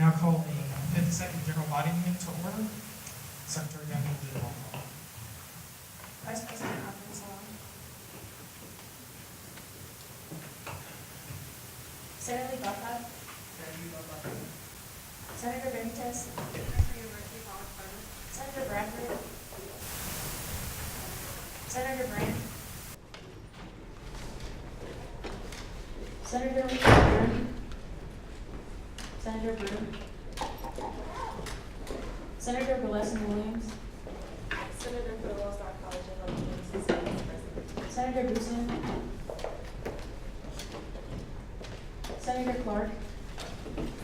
Now call the 52nd General Body Meeting to order. Secretary Gundy will do the roll call. Vice President Arkansas. Senator Bacot. Senator Benitez. Senator Bradford. Senator Brand. Senator Byrne. Senator Brew. Senator Burleson Williams. Senator for the Lone Star College of Education is present. Senator Goosen. Senator Clark.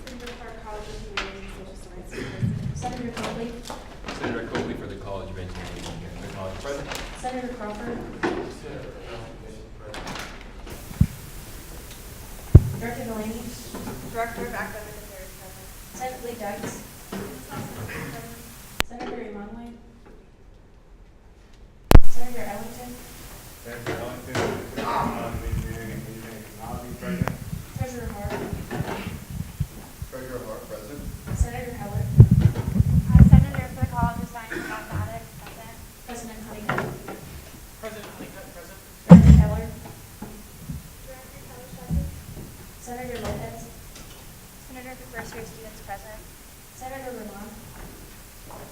Senator Clark, College of Humanities and Social Sciences is present. Senator Cobley. Senator Cobley for the College of Engineering and Technology. Present. Senator Crawford. Director Delaney. Director of Academic Affairs present. Senator Lee Dykes. Senator Emanuel. Senator Ellington. Senator Ellington, Engineering and Technology, present. Treasurer Hart. Treasurer Hart, present. Senator Heller. Senator for the College of Science and Mathematics, present. President Honeycutt. President Honeycutt, present. Director Keller. Director Keller, present. Senator Lopez. Senator for First Year Students, present. Senator Ramon.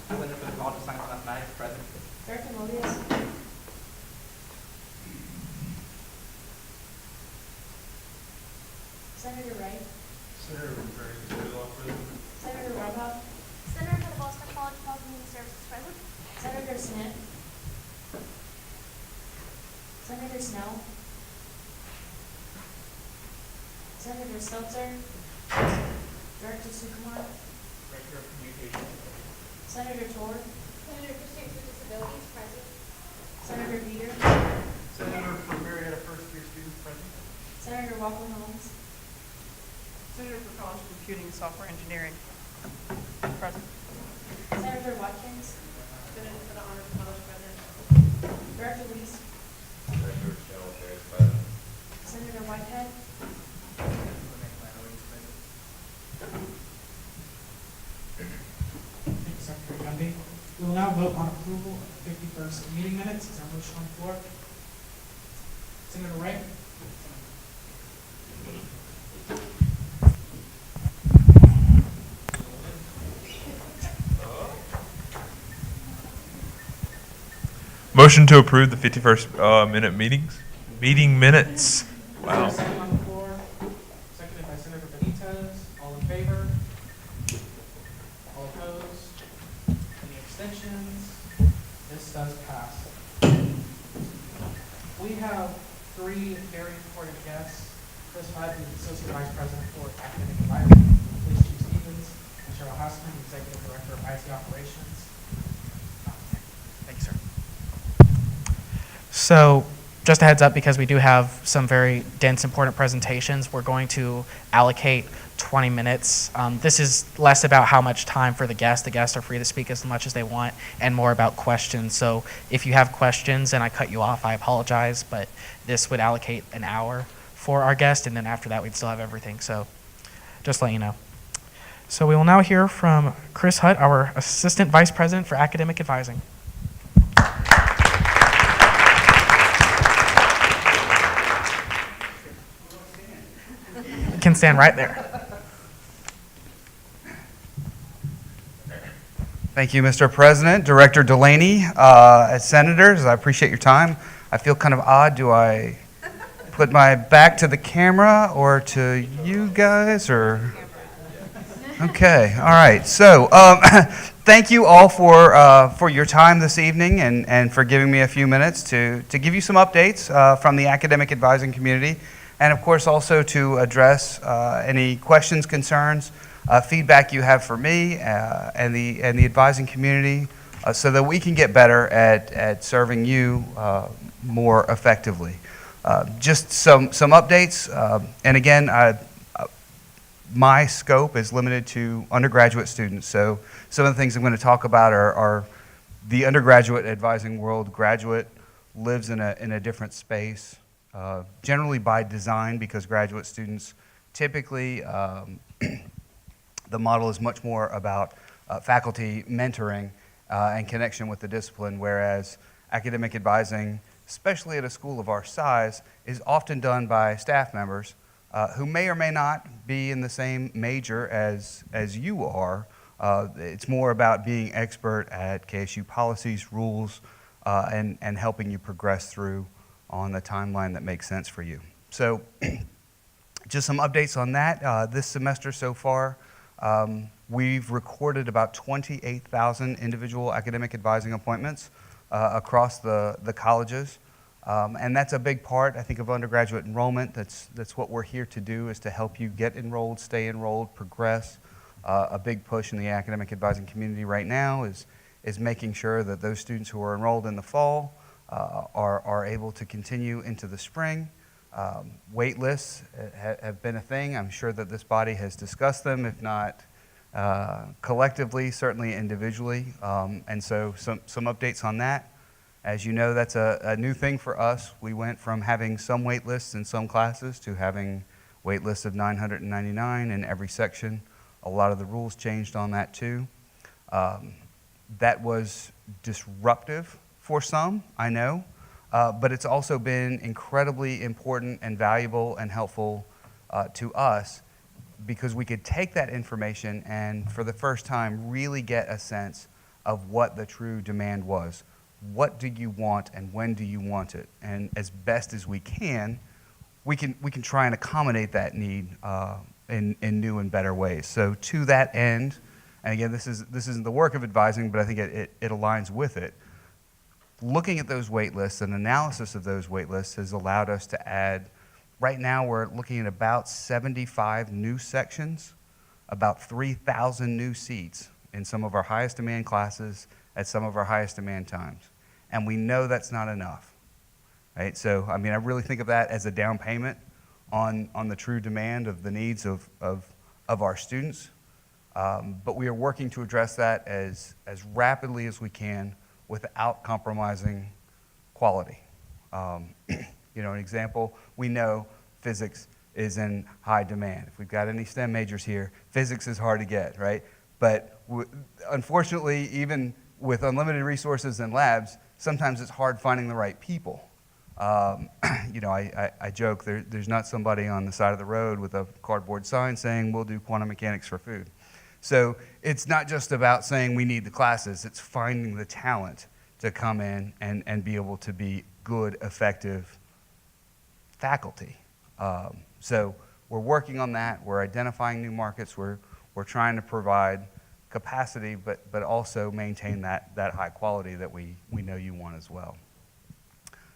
Senator for the College of Science and Mathematics, present. Director Mobius. Senator Wright. Senator present. Senator Roboff. Senator for the Boston College of Health and Human Services, present. Senator Smith. Senator Snell. Senator Stelter. Director Sukumar. Director of Communications. Senator Tor. Senator for Students with Disabilities, present. Senator Peter. Senator for Marietta First Year Students, present. Senator Walker Holmes. Senator for College of Computing and Software Engineering present. Senator Watkins. Senator for the Honors College present. Director Weiss. Director of General Affairs, present. Senator Whitehead. Thank you, Secretary Gundy. We will now vote on approval of the 51st meeting minutes. Is there a motion on the floor? Senator Wright. Motion to approve the 51st meeting minutes. Wow. Second on the floor, seconded by Senator Benitez. All in favor? All opposed? Any abstentions? This does pass. We have three very important guests. Chris Hutt, who's Associate Vice President for Academic Advising, Police Chief Stevens, and Cheryl Hassman, Executive Director of IT Operations. Thank you, sir. So just a heads up, because we do have some very dense, important presentations, we're going to allocate 20 minutes. This is less about how much time for the guests. The guests are free to speak as much as they want, and more about questions. So if you have questions and I cut you off, I apologize, but this would allocate an hour for our guest, and then after that we'd still have everything. So just let you know. So we will now hear from Chris Hutt, our Assistant Vice President for Academic Advising. Can stand right there. Thank you, Mr. President. Director Delaney, as senators, I appreciate your time. I feel kind of odd. Do I put my back to the camera or to you guys, or? Okay, all right. So thank you all for your time this evening and for giving me a few minutes to give you some updates from the academic advising community, and of course also to address any questions, concerns, feedback you have for me and the advising community, so that we can get better at serving you more effectively. Just some updates, and again, my scope is limited to undergraduate students. So some of the things I'm going to talk about are the undergraduate advising world. Graduate lives in a different space, generally by design, because graduate students typically The model is much more about faculty mentoring and connection with the discipline, whereas academic advising, especially at a school of our size, is often done by staff members who may or may not be in the same major as you are. It's more about being expert at KSU policies, rules, and helping you progress through on the timeline that makes sense for you. So just some updates on that. This semester so far, we've recorded about 28,000 individual academic advising appointments across the colleges. And that's a big part, I think, of undergraduate enrollment. That's what we're here to do, is to help you get enrolled, stay enrolled, progress. A big push in the academic advising community right now is making sure that those students who are enrolled in the fall are able to continue into the spring. Wait lists have been a thing. I'm sure that this body has discussed them, if not collectively, certainly individually. And so some updates on that. As you know, that's a new thing for us. We went from having some wait lists in some classes to having wait lists of 999 in every section. A lot of the rules changed on that too. That was disruptive for some, I know, but it's also been incredibly important and valuable and helpful to us, because we could take that information and for the first time really get a sense of what the true demand was. What do you want and when do you want it? And as best as we can try and accommodate that need in new and better ways. So to that end, and again, this isn't the work of advising, but I think it aligns with it. Looking at those wait lists and analysis of those wait lists has allowed us to add, right now we're looking at about 75 new sections, about 3,000 new seats in some of our highest demand classes at some of our highest demand times. And we know that's not enough, right? So, I mean, I really think of that as a down payment on the true demand of the needs of our students. But we are working to address that as rapidly as we can without compromising quality. An example, we know physics is in high demand. If we've got any STEM majors here, physics is hard to get, right? But unfortunately, even with unlimited resources and labs, sometimes it's hard finding the right people. I joke, there's not somebody on the side of the road with a cardboard sign saying, we'll do quantum mechanics for food. So it's not just about saying we need the classes, it's finding the talent to come in and be able to be good, effective faculty. So we're working on that. We're identifying new markets. We're trying to provide capacity, but also maintain that high quality that we know you want as well.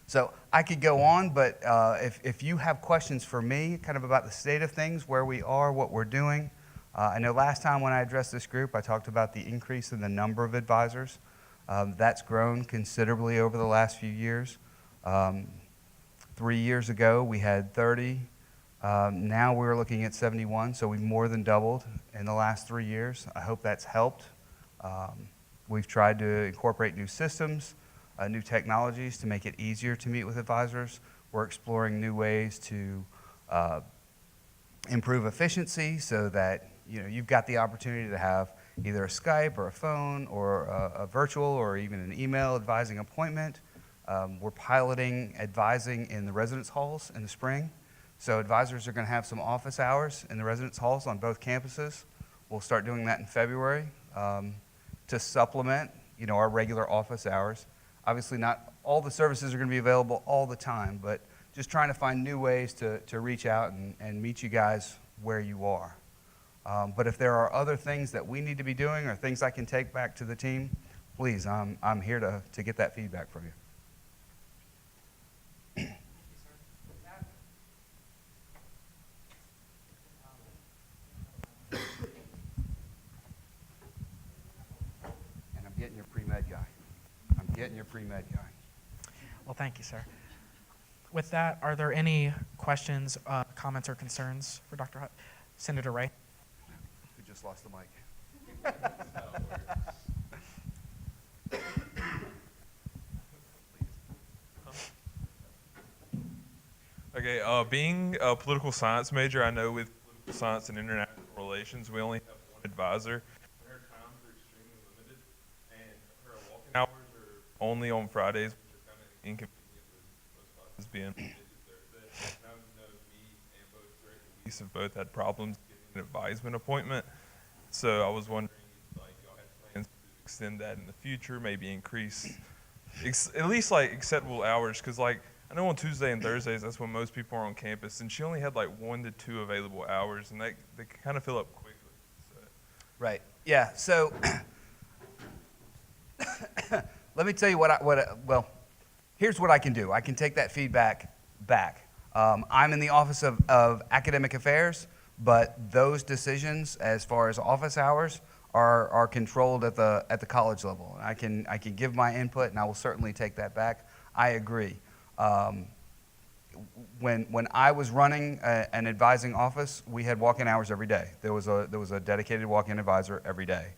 So I could go on, but if you have questions for me, kind of about the state of things, where we are, what we're doing. I know last time when I addressed this group, I talked about the increase in the number of advisors. That's grown considerably over the last few years. 3 years ago, we had 30. Now we're looking at 71, so we've more than doubled in the last 3 years. I hope that's helped. We've tried to incorporate new systems, new technologies to make it easier to meet with advisors. We're exploring new ways to improve efficiency so that you've got the opportunity to have either a Skype or a phone or a virtual or even an email advising appointment. We're piloting advising in the residence halls in the spring. So advisors are going to have some office hours in the residence halls on both campuses. We'll start doing that in February to supplement, our regular office hours. Obviously, not all the services are going to be available all the time, but just trying to find new ways to reach out and meet you guys where you are. But if there are other things that we need to be doing or things I can take back to the team, please, I'm here to get that feedback from you. And I'm getting your pre-med guy. Well, thank you, sir. With that, are there any questions, comments, or concerns for Dr. Hutt? Senator Ray? Who just lost the mic? That's how it works. Okay, being a political science major, I know with political science and international relations, we only have one advisor. Her times are extremely limited, and her walking hours are only on Fridays, which are kind of inconvenient with most classes being Monday through Thursday. And I know me and both Director Weiss have both had problems getting an advisement appointment. So I was wondering if like y'all had plans to extend that in the future, maybe increase at least like acceptable hours, because like I know on Tuesday and Thursdays that's when most people are on campus, and she only had like 1 to 2 available hours, and they kind of fill up quickly. So. Right. Yeah. So let me tell you well, here's what I can do. I can take that feedback back. I'm in the Office of Academic Affairs, but those decisions as far as office hours are controlled at the college level. I can give my input, and I will certainly take that back. I agree. When I was running an advising office, we had walk-in hours every day. There was a dedicated walk-in advisor every day.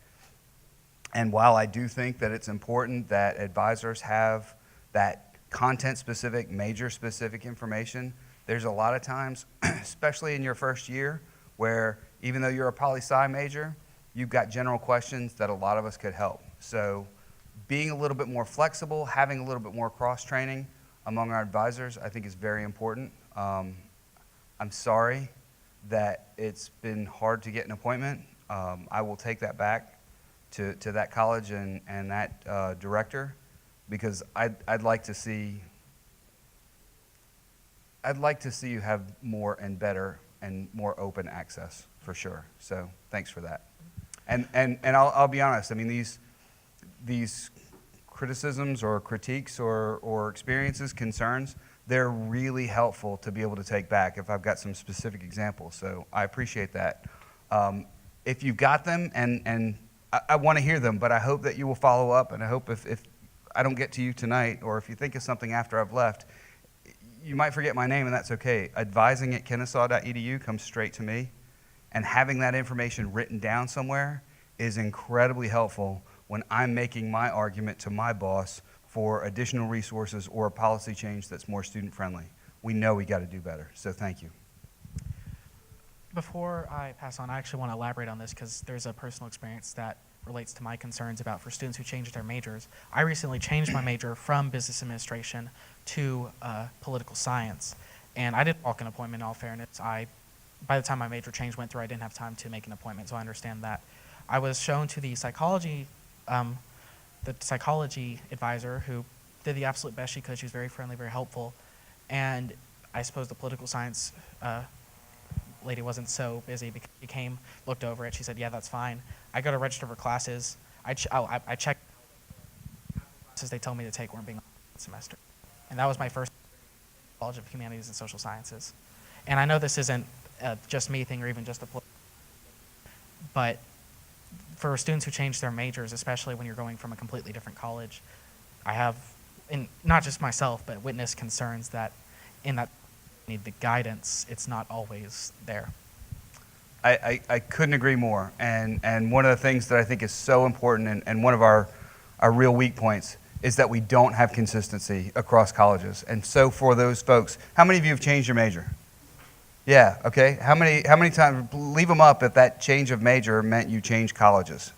And while I do think that it's important that advisors have that content-specific, major-specific information, there's a lot of times, especially in your first year, where even though you're a poli-sci major, you've got general questions that a lot of us could help. So being a little bit more flexible, having a little bit more cross-training among our advisors, I think is very important. I'm sorry that it's been hard to get an appointment. I will take that back to that college and that director, because I'd like to see you have more and better and more open access for sure. So thanks for that. And I'll be honest. I mean, these criticisms or critiques or experiences, concerns, they're really helpful to be able to take back if I've got some specific examples. So I appreciate that. If you've got them, and I want to hear them, but I hope that you will follow up, and I hope if I don't get to you tonight, or if you think of something after I've left, you might forget my name, and that's okay. Advising@kennesaw.edu comes straight to me, and having that information written down somewhere is incredibly helpful when I'm making my argument to my boss for additional resources or a policy change that's more student-friendly. We know we got to do better, so thank you. Before I pass on, I actually want to elaborate on this because there's a personal experience that relates to my concerns about for students who changed their majors. I recently changed my major from business administration to political science, and I didn't walk an appointment, in all fairness. By the time my major change went through, I didn't have time to make an appointment, so I understand that. I was shown to the psychology advisor, who did the absolute best she could. She was very friendly, very helpful, and I suppose the political science lady wasn't so busy because she came, looked over it, she said, yeah, that's fine. I go to register for classes. I checked classes they told me to take weren't being offered this semester. And that was my first College of Humanities and Social Sciences. And I know this isn't just me thing or even just a political, but for students who change their majors, especially when you're going from a completely different college, I have, and not just myself, but witnessed concerns that in that need the guidance, it's not always there. I couldn't agree more. And one of the things that I think is so important, and one of our real weak points, is that we don't have consistency across colleges. And so for those folks, how many of you have changed your major? Yeah, okay. How many times, leave them up if that change of major meant you changed colleges,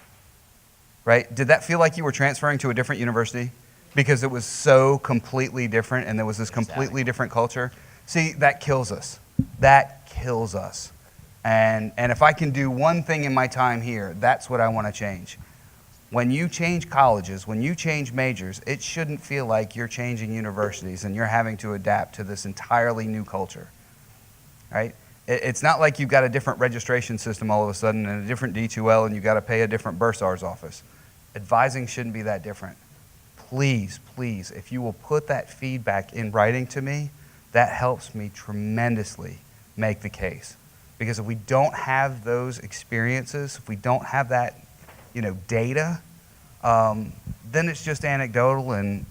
right? Did that feel like you were transferring to a different university because it was so completely different and there was this completely different culture? See, that kills us. That kills us. And if I can do one thing in my time here, that's what I want to change. When you change colleges, when you change majors, it shouldn't feel like you're changing universities and you're having to adapt to this entirely new culture. Right? It's not like you've got a different registration system all of a sudden and a different D2L and you've got to pay a different bursar's office. Advising shouldn't be that different. Please, please, if you will put that feedback in writing to me, that helps me tremendously make the case. Because if we don't have those experiences, if we don't have that, data, then it's just anecdotal and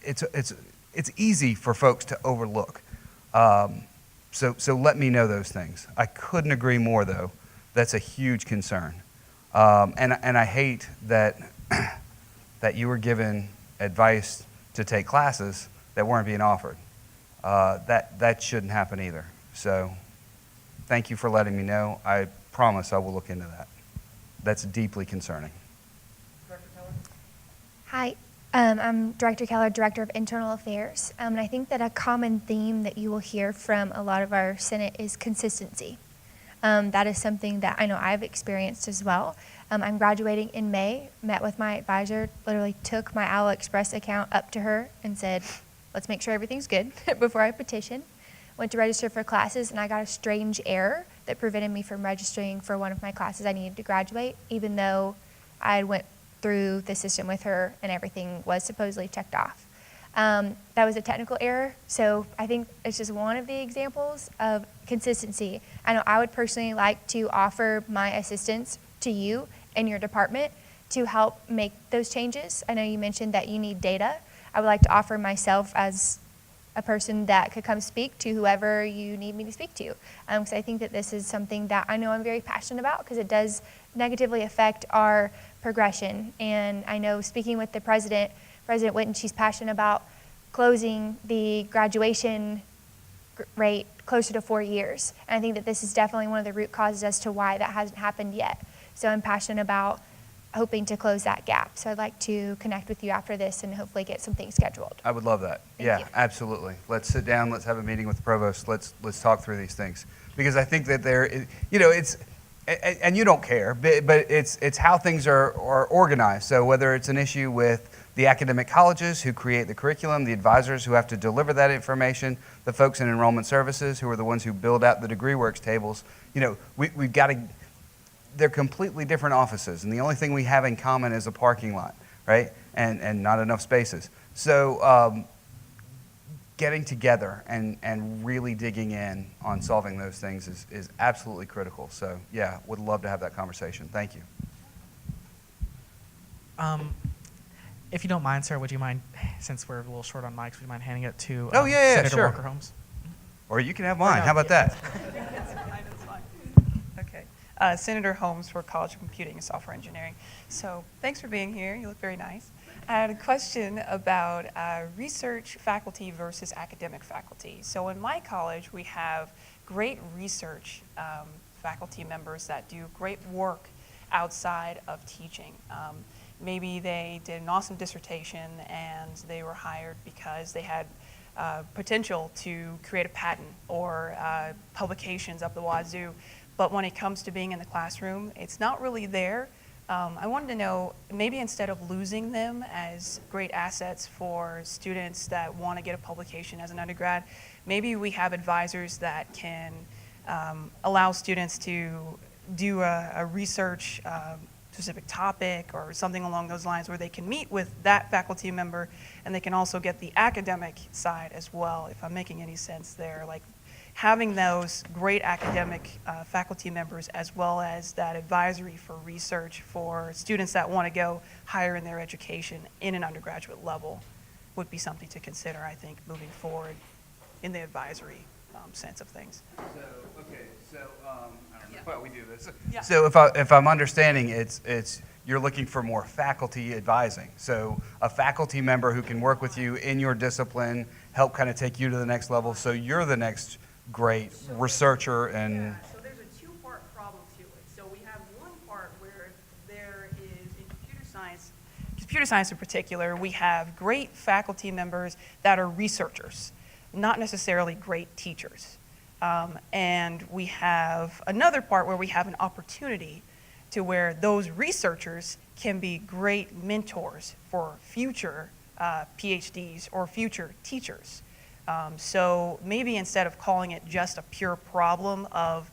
it's easy for folks to overlook. So let me know those things. I couldn't agree more, though. That's a huge concern. And I hate that that you were given advice to take classes that weren't being offered. That shouldn't happen either. So thank you for letting me know. I promise I will look into that. that's deeply concerning. Director Keller? Hi, I'm Director Keller, Director of Internal Affairs. And I think that a common theme that you will hear from a lot of our Senate is consistency. That is something that I know I've experienced as well. I'm graduating in May, met with my advisor, literally took my Owl Express account up to her and said, let's make sure everything's good before I petition. Went to register for classes, and I got a strange error that prevented me from registering for one of my classes I needed to graduate, even though I went through the system with her and everything was supposedly checked off. That was a technical error, so I think it's just one of the examples of consistency. I know I would personally like to offer my assistance to you and your department to help make those changes. I know you mentioned that you need data. I would like to offer myself as a person that could come speak to whoever you need me to speak to. Because I think that this is something that I know I'm very passionate about, because it does negatively affect our progression. And I know speaking with the President Whitten, she's passionate about closing the graduation rate closer to 4 years. And I think that this is definitely one of the root causes as to why that hasn't happened yet. So I'm passionate about hoping to close that gap. So I'd like to connect with you after this and hopefully get some things scheduled. I would love that. Thank you. Absolutely. Let's sit down. Let's have a meeting with the provost. Let's talk through these things, because I think that it's, and you don't care, but it's how things are organized. So whether it's an issue with the academic colleges who create the curriculum, the advisors who have to deliver that information, the folks in enrollment services who are the ones who build out the degree works tables, we've got to. They're completely different offices, and the only thing we have in common is a parking lot, right? And not enough spaces. So getting together and really digging in on solving those things is absolutely critical. So yeah, would love to have that conversation. Thank you. If you don't mind, sir, would you mind, since we're a little short on mics, would you mind handing it to Senator Senator sure. Walker Holmes? Or you can have mine. How about that? That's fine. Okay. Senator Holmes for College of Computing and Software Engineering. So thanks for being here. You look very nice. I had a question about research faculty versus academic faculty. So in my college, we have great research faculty members that do great work outside of teaching. Maybe they did an awesome dissertation and they were hired because they had potential to create a patent or publications up the wazoo. But when it comes to being in the classroom, it's not really there. I wanted to know, maybe instead of losing them as great assets for students that want to get a publication as an undergrad, maybe we have advisors that can allow students to do a research specific topic or something along those lines, where they can meet with that faculty member and they can also get the academic side as well, if I'm making any sense there. Like having those great academic faculty members as well as that advisory for research for students that want to go higher in their education in an undergraduate level would be something to consider, I think, moving forward in the advisory sense of things. So, okay, so I don't know why we do this. Yeah. So if I'm understanding, it's you're looking for more faculty advising. So a faculty member who can work with you in your discipline, help kind of take you to the next level, so you're the next great researcher and. Yeah, so there's a two-part problem to it. So we have one part where there is, in computer science in particular, we have great faculty members that are researchers, not necessarily great teachers. And we have another part where we have an opportunity to where those researchers can be great mentors for future PhDs or future teachers. So maybe instead of calling it just a pure problem of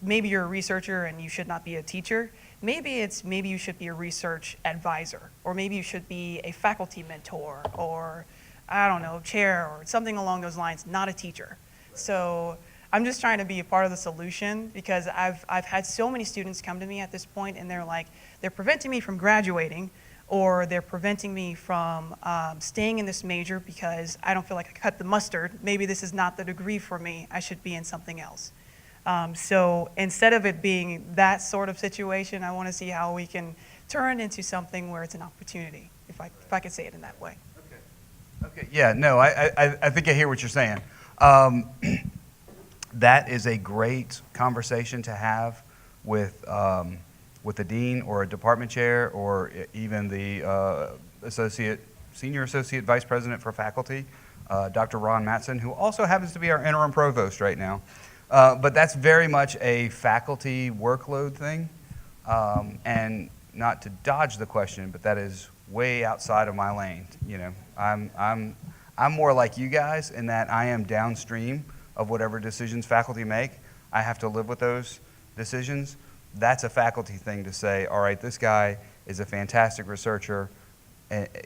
maybe you're a researcher and you should not be a teacher, maybe you should be a research advisor, or maybe you should be a faculty mentor, or I don't know, chair or something along those lines, not a teacher. So I'm just trying to be a part of the solution, because I've had so many students come to me at this point and they're like, they're preventing me from graduating, or they're preventing me from staying in this major because I don't feel like I cut the mustard. Maybe this is not the degree for me. I should be in something else. So instead of it being that sort of situation, I want to see how we can turn it into something where it's an opportunity, if I could say it in that way. Okay, yeah, no, I think I hear what you're saying. That is a great conversation to have with with the dean or a department chair or even the senior associate vice president for faculty, Dr. Ron Matson, who also happens to be our interim provost right now. But that's very much a faculty workload thing. And not to dodge the question, but that is way outside of my lane. You know, I'm more like you guys in that I am downstream of whatever decisions faculty make. I have to live with those decisions. That's a faculty thing to say, all right, this guy is a fantastic researcher.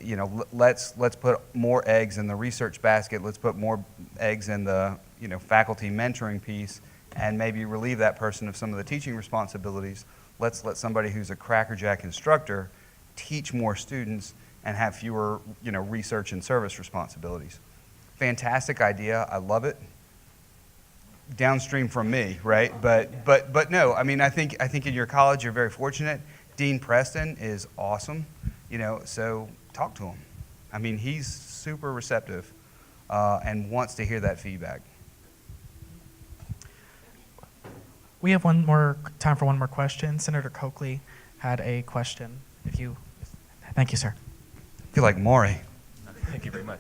You know, let's put more eggs in the research basket. Let's put more eggs in the, you know, faculty mentoring piece and maybe relieve that person of some of the teaching responsibilities. Let's let somebody who's a crackerjack instructor teach more students and have fewer, you know, research and service responsibilities. Fantastic idea. I love it. Downstream from me, right? But no, I mean, I think in your college you're very fortunate. Dean Preston is awesome, you know, so talk to him. I mean, he's super receptive and wants to hear that feedback. We have time for one more question. Senator Coakley had a question. Thank you, sir. I feel like Maury. Thank you very much.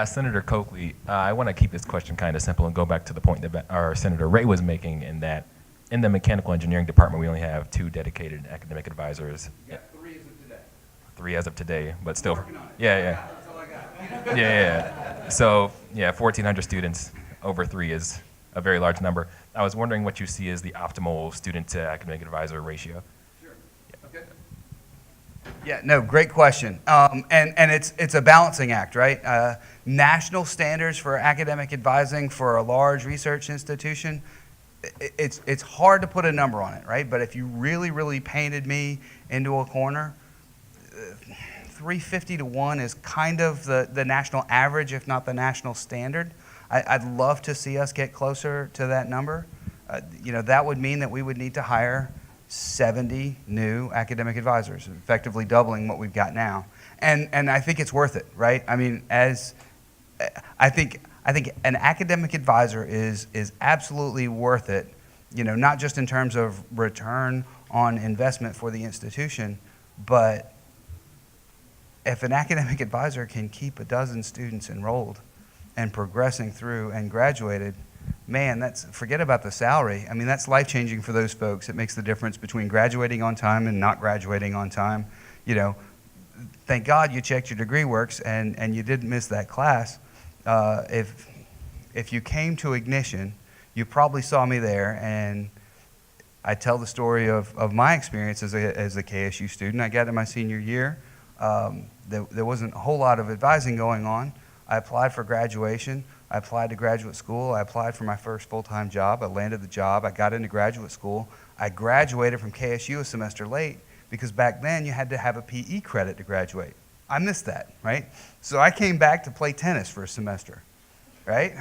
Senator Coakley, I want to keep this question kind of simple and go back to the point that our Senator Ray was making in that in the mechanical engineering department, we only have 2 dedicated academic advisors. Yeah, 3 as of today. 3 as of today, but still. Working on it. Yeah. That's all I got. Yeah. So, 1,400 students over 3 is a very large number. I was wondering what you see as the optimal student to academic advisor ratio. Sure. Okay. Yeah, no, great question. And it's a balancing act, right? National standards for academic advising for a large research institution, it's hard to put a number on it, right? But if you really, really painted me into a corner, 350 to 1 is kind of the national average, if not the national standard. I'd love to see us get closer to that number. You know, that would mean that we would need to hire 70 new academic advisors, effectively doubling what we've got now. And I think it's worth it, right? I mean, I think an academic advisor is absolutely worth it, you know, not just in terms of return on investment for the institution, but if an academic advisor can keep a dozen students enrolled and progressing through and graduated, man, forget about the salary. I mean, that's life-changing for those folks. It makes the difference between graduating on time and not graduating on time. You know, thank God you checked your degree works and you didn't miss that class. If you came to Ignition, you probably saw me there, and I tell the story of my experience as a KSU student. I got in my senior year. There wasn't a whole lot of advising going on. I applied for graduation. I applied to graduate school. I applied for my first full-time job. I landed the job. I got into graduate school. I graduated from KSU a semester late because back then you had to have a PE credit to graduate. I missed that, right? So I came back to play tennis for a semester, right?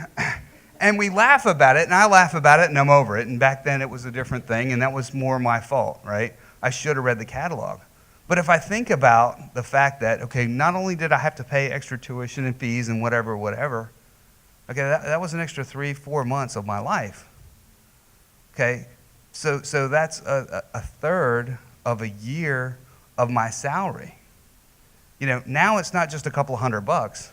And we laugh about it, and I laugh about it, and I'm over it. And back then it was a different thing, and that was more my fault, right? I should have read the catalog. But if I think about the fact that, okay, not only did I have to pay extra tuition and fees and whatever, okay, that was an extra 3-4 months of my life. Okay, so that's a third of a year of my salary. You know, now it's not just a couple $100.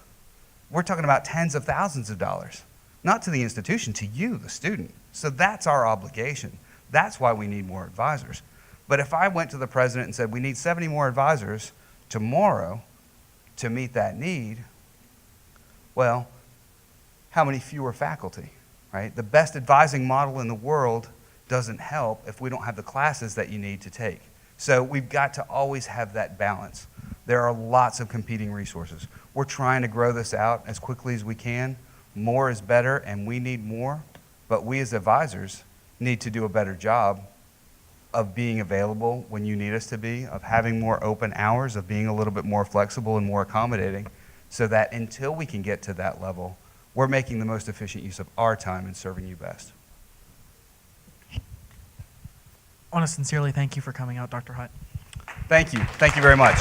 We're talking about tens of thousands of dollars, not to the institution, to you, the student. So that's our obligation. That's why we need more advisors. But if I went to the president and said, we need 70 more advisors tomorrow to meet that need, well, how many fewer faculty, right? The best advising model in the world doesn't help if we don't have the classes that you need to take. So we've got to always have that balance. There are lots of competing resources. We're trying to grow this out as quickly as we can. More is better, and we need more. But we as advisors need to do a better job of being available when you need us to be, of having more open hours, of being a little bit more flexible and more accommodating, so that until we can get to that level, we're making the most efficient use of our time and serving you best. I want to sincerely thank you for coming out, Dr. Hutt. Thank you. Thank you very much.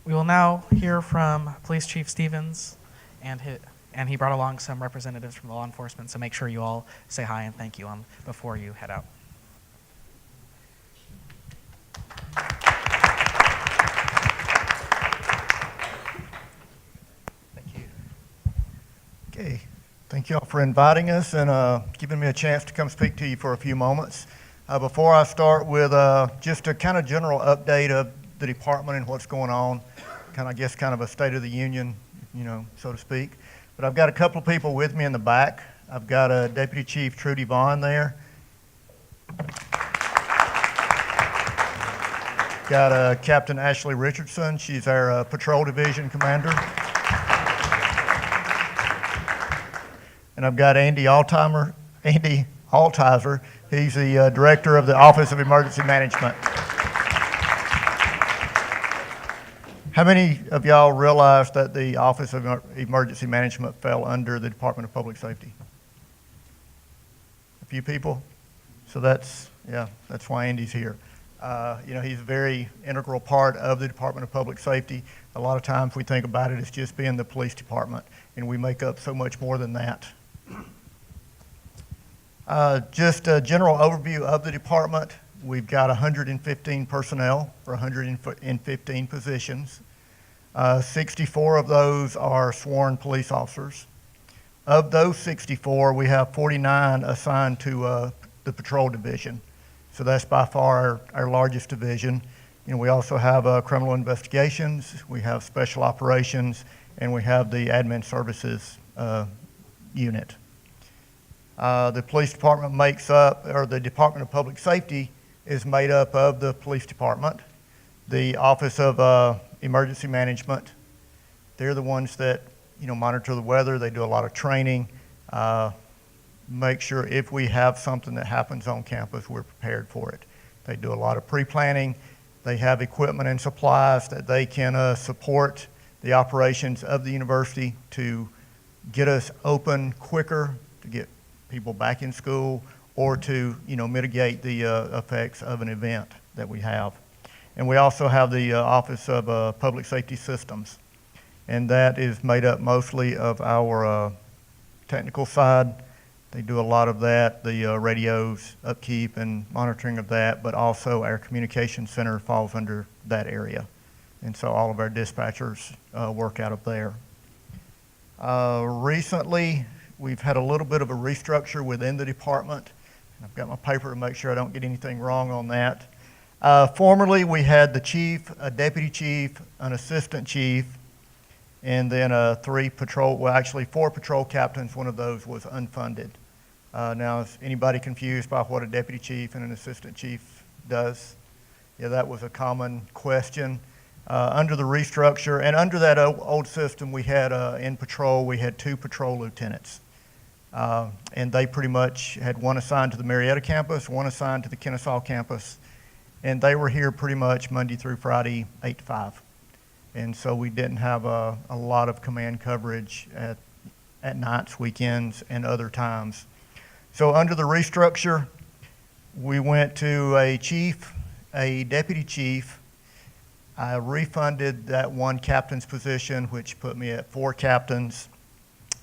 We will now hear from Police Chief Stevens and he brought along some representatives from law enforcement, so make sure you all say hi and thank you before you head out. Thank you. Okay, thank you all for inviting us and giving me a chance to come speak to you for a few moments. Before I start with just a kind of general update of the department and what's going on, kind of a state of the union, so to speak. But I've got a couple of people with me in the back. I've got Deputy Chief Trudy Vaughn there. Got Captain Ashley Richardson. She's our Patrol Division Commander. And I've got Andy Altizer. He's the Director of the Office of Emergency Management. How many of y'all realize that the Office of Emergency Management fell under the Department of Public Safety? A few people? So that's why Andy's here. He's a very integral part of the Department of Public Safety. A lot of times we think about it as just being the police department, and we make up so much more than that. Just a general overview of the department. We've got 115 personnel for 115 positions. 64 of those are sworn police officers. Of those 64, we have 49 assigned to the Patrol Division. So that's by far our largest division. We also have criminal investigations, we have special operations, and we have the admin services unit. The police department the Department of Public Safety is made up of the police department, the Office of Emergency Management. They're the ones that monitor the weather. They do a lot of training, make sure if we have something that happens on campus, we're prepared for it. They do a lot of pre-planning. They have equipment and supplies that they can support the operations of the university to get us open quicker, to get people back in school, or to mitigate the effects of an event that we have. And we also have the Office of Public Safety Systems, and that is made up mostly of our technical side. They do a lot of that, the radios, upkeep and monitoring of that, but also our communication center falls under that area. And so all of our dispatchers work out of there. Recently, we've had a little bit of a restructure within the department. I've got my paper to make sure I don't get anything wrong on that. Formerly, we had the chief, a deputy chief, an assistant chief, and then 4 patrol captains. One of those was unfunded. Now, is anybody confused by what a deputy chief and an assistant chief does? Yeah, that was a common question. Under the restructure, and under that old system, we had in patrol, we had 2 patrol lieutenants. And they pretty much had one assigned to the Marietta campus, one assigned to the Kennesaw campus, and they were here pretty much Monday through Friday, 8 to 5. And so we didn't have a lot of command coverage at nights, weekends, and other times. So under the restructure, we went to a chief, a deputy chief. I refunded that 1 captain's position, which put me at 4 captains.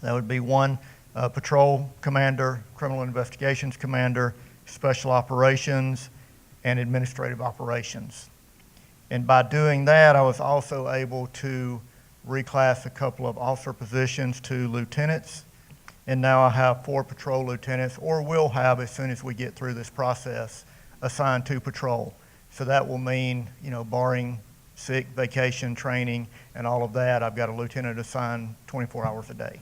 That would be 1 patrol commander, criminal investigations commander, special operations, and administrative operations. And by doing that, I was also able to reclass a couple of officer positions to lieutenants. And now I have 4 patrol lieutenants, or will have as soon as we get through this process, assigned to patrol. So that will mean, barring sick, vacation, training, and all of that, I've got a lieutenant assigned 24 hours a day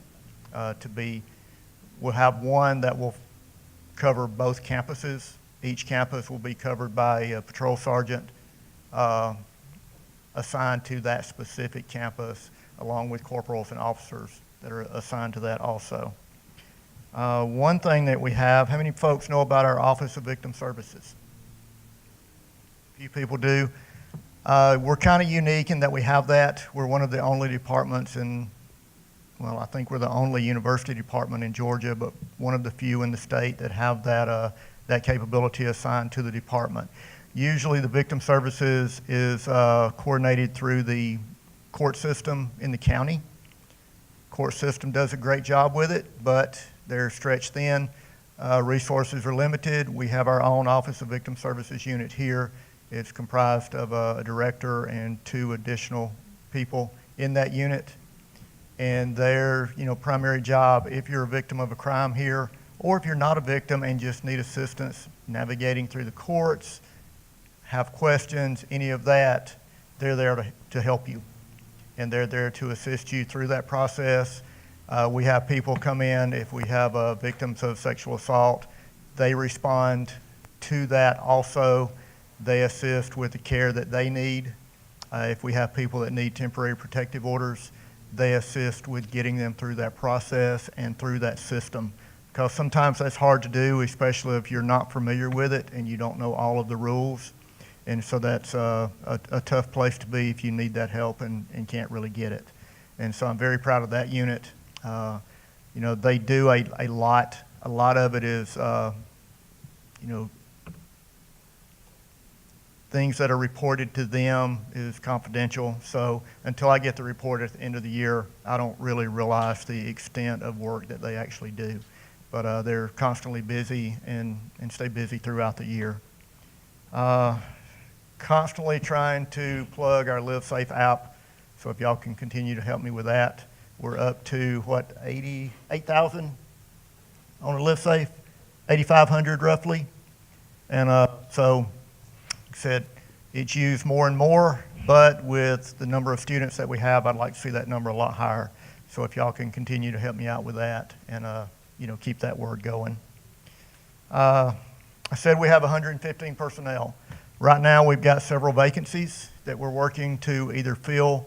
we'll have 1 that will cover both campuses. Each campus will be covered by a patrol sergeant assigned to that specific campus, along with corporals and officers that are assigned to that also. One thing that we have, how many folks know about our Office of Victim Services? A few people do. We're kind of unique in that we have that. We're one of the only departments I think we're the only university department in Georgia, but one of the few in the state that have that capability assigned to the department. Usually the victim services is coordinated through the court system in the county. Court system does a great job with it, but they're stretched thin. Resources are limited. We have our own Office of Victim Services unit here. It's comprised of a director and 2 additional people in that unit. And their primary job, if you're a victim of a crime here, or if you're not a victim and just need assistance navigating through the courts, have questions, any of that, they're there to help you. And they're there to assist you through that process. We have people come in, if we have victims of sexual assault, they respond to that also. They assist with the care that they need. If we have people that need temporary protective orders, they assist with getting them through that process and through that system. Because sometimes that's hard to do, especially if you're not familiar with it and you don't know all of the rules. And so that's a tough place to be if you need that help and can't really get it. And so I'm very proud of that unit. They do a lot. A lot of it is, things that are reported to them is confidential. So until I get the report at the end of the year, I don't really realize the extent of work that they actually do. But they're constantly busy and stay busy throughout the year. Constantly trying to plug our Live Safe app. So if y'all can continue to help me with that. We're up to, 88,000 on a Live Safe, 8,500 roughly. And so, like I said, it's used more and more, but with the number of students that we have, I'd like to see that number a lot higher. So if y'all can continue to help me out with that and, keep that word going. I said we have 115 personnel. Right now, we've got several vacancies that we're working to either fill.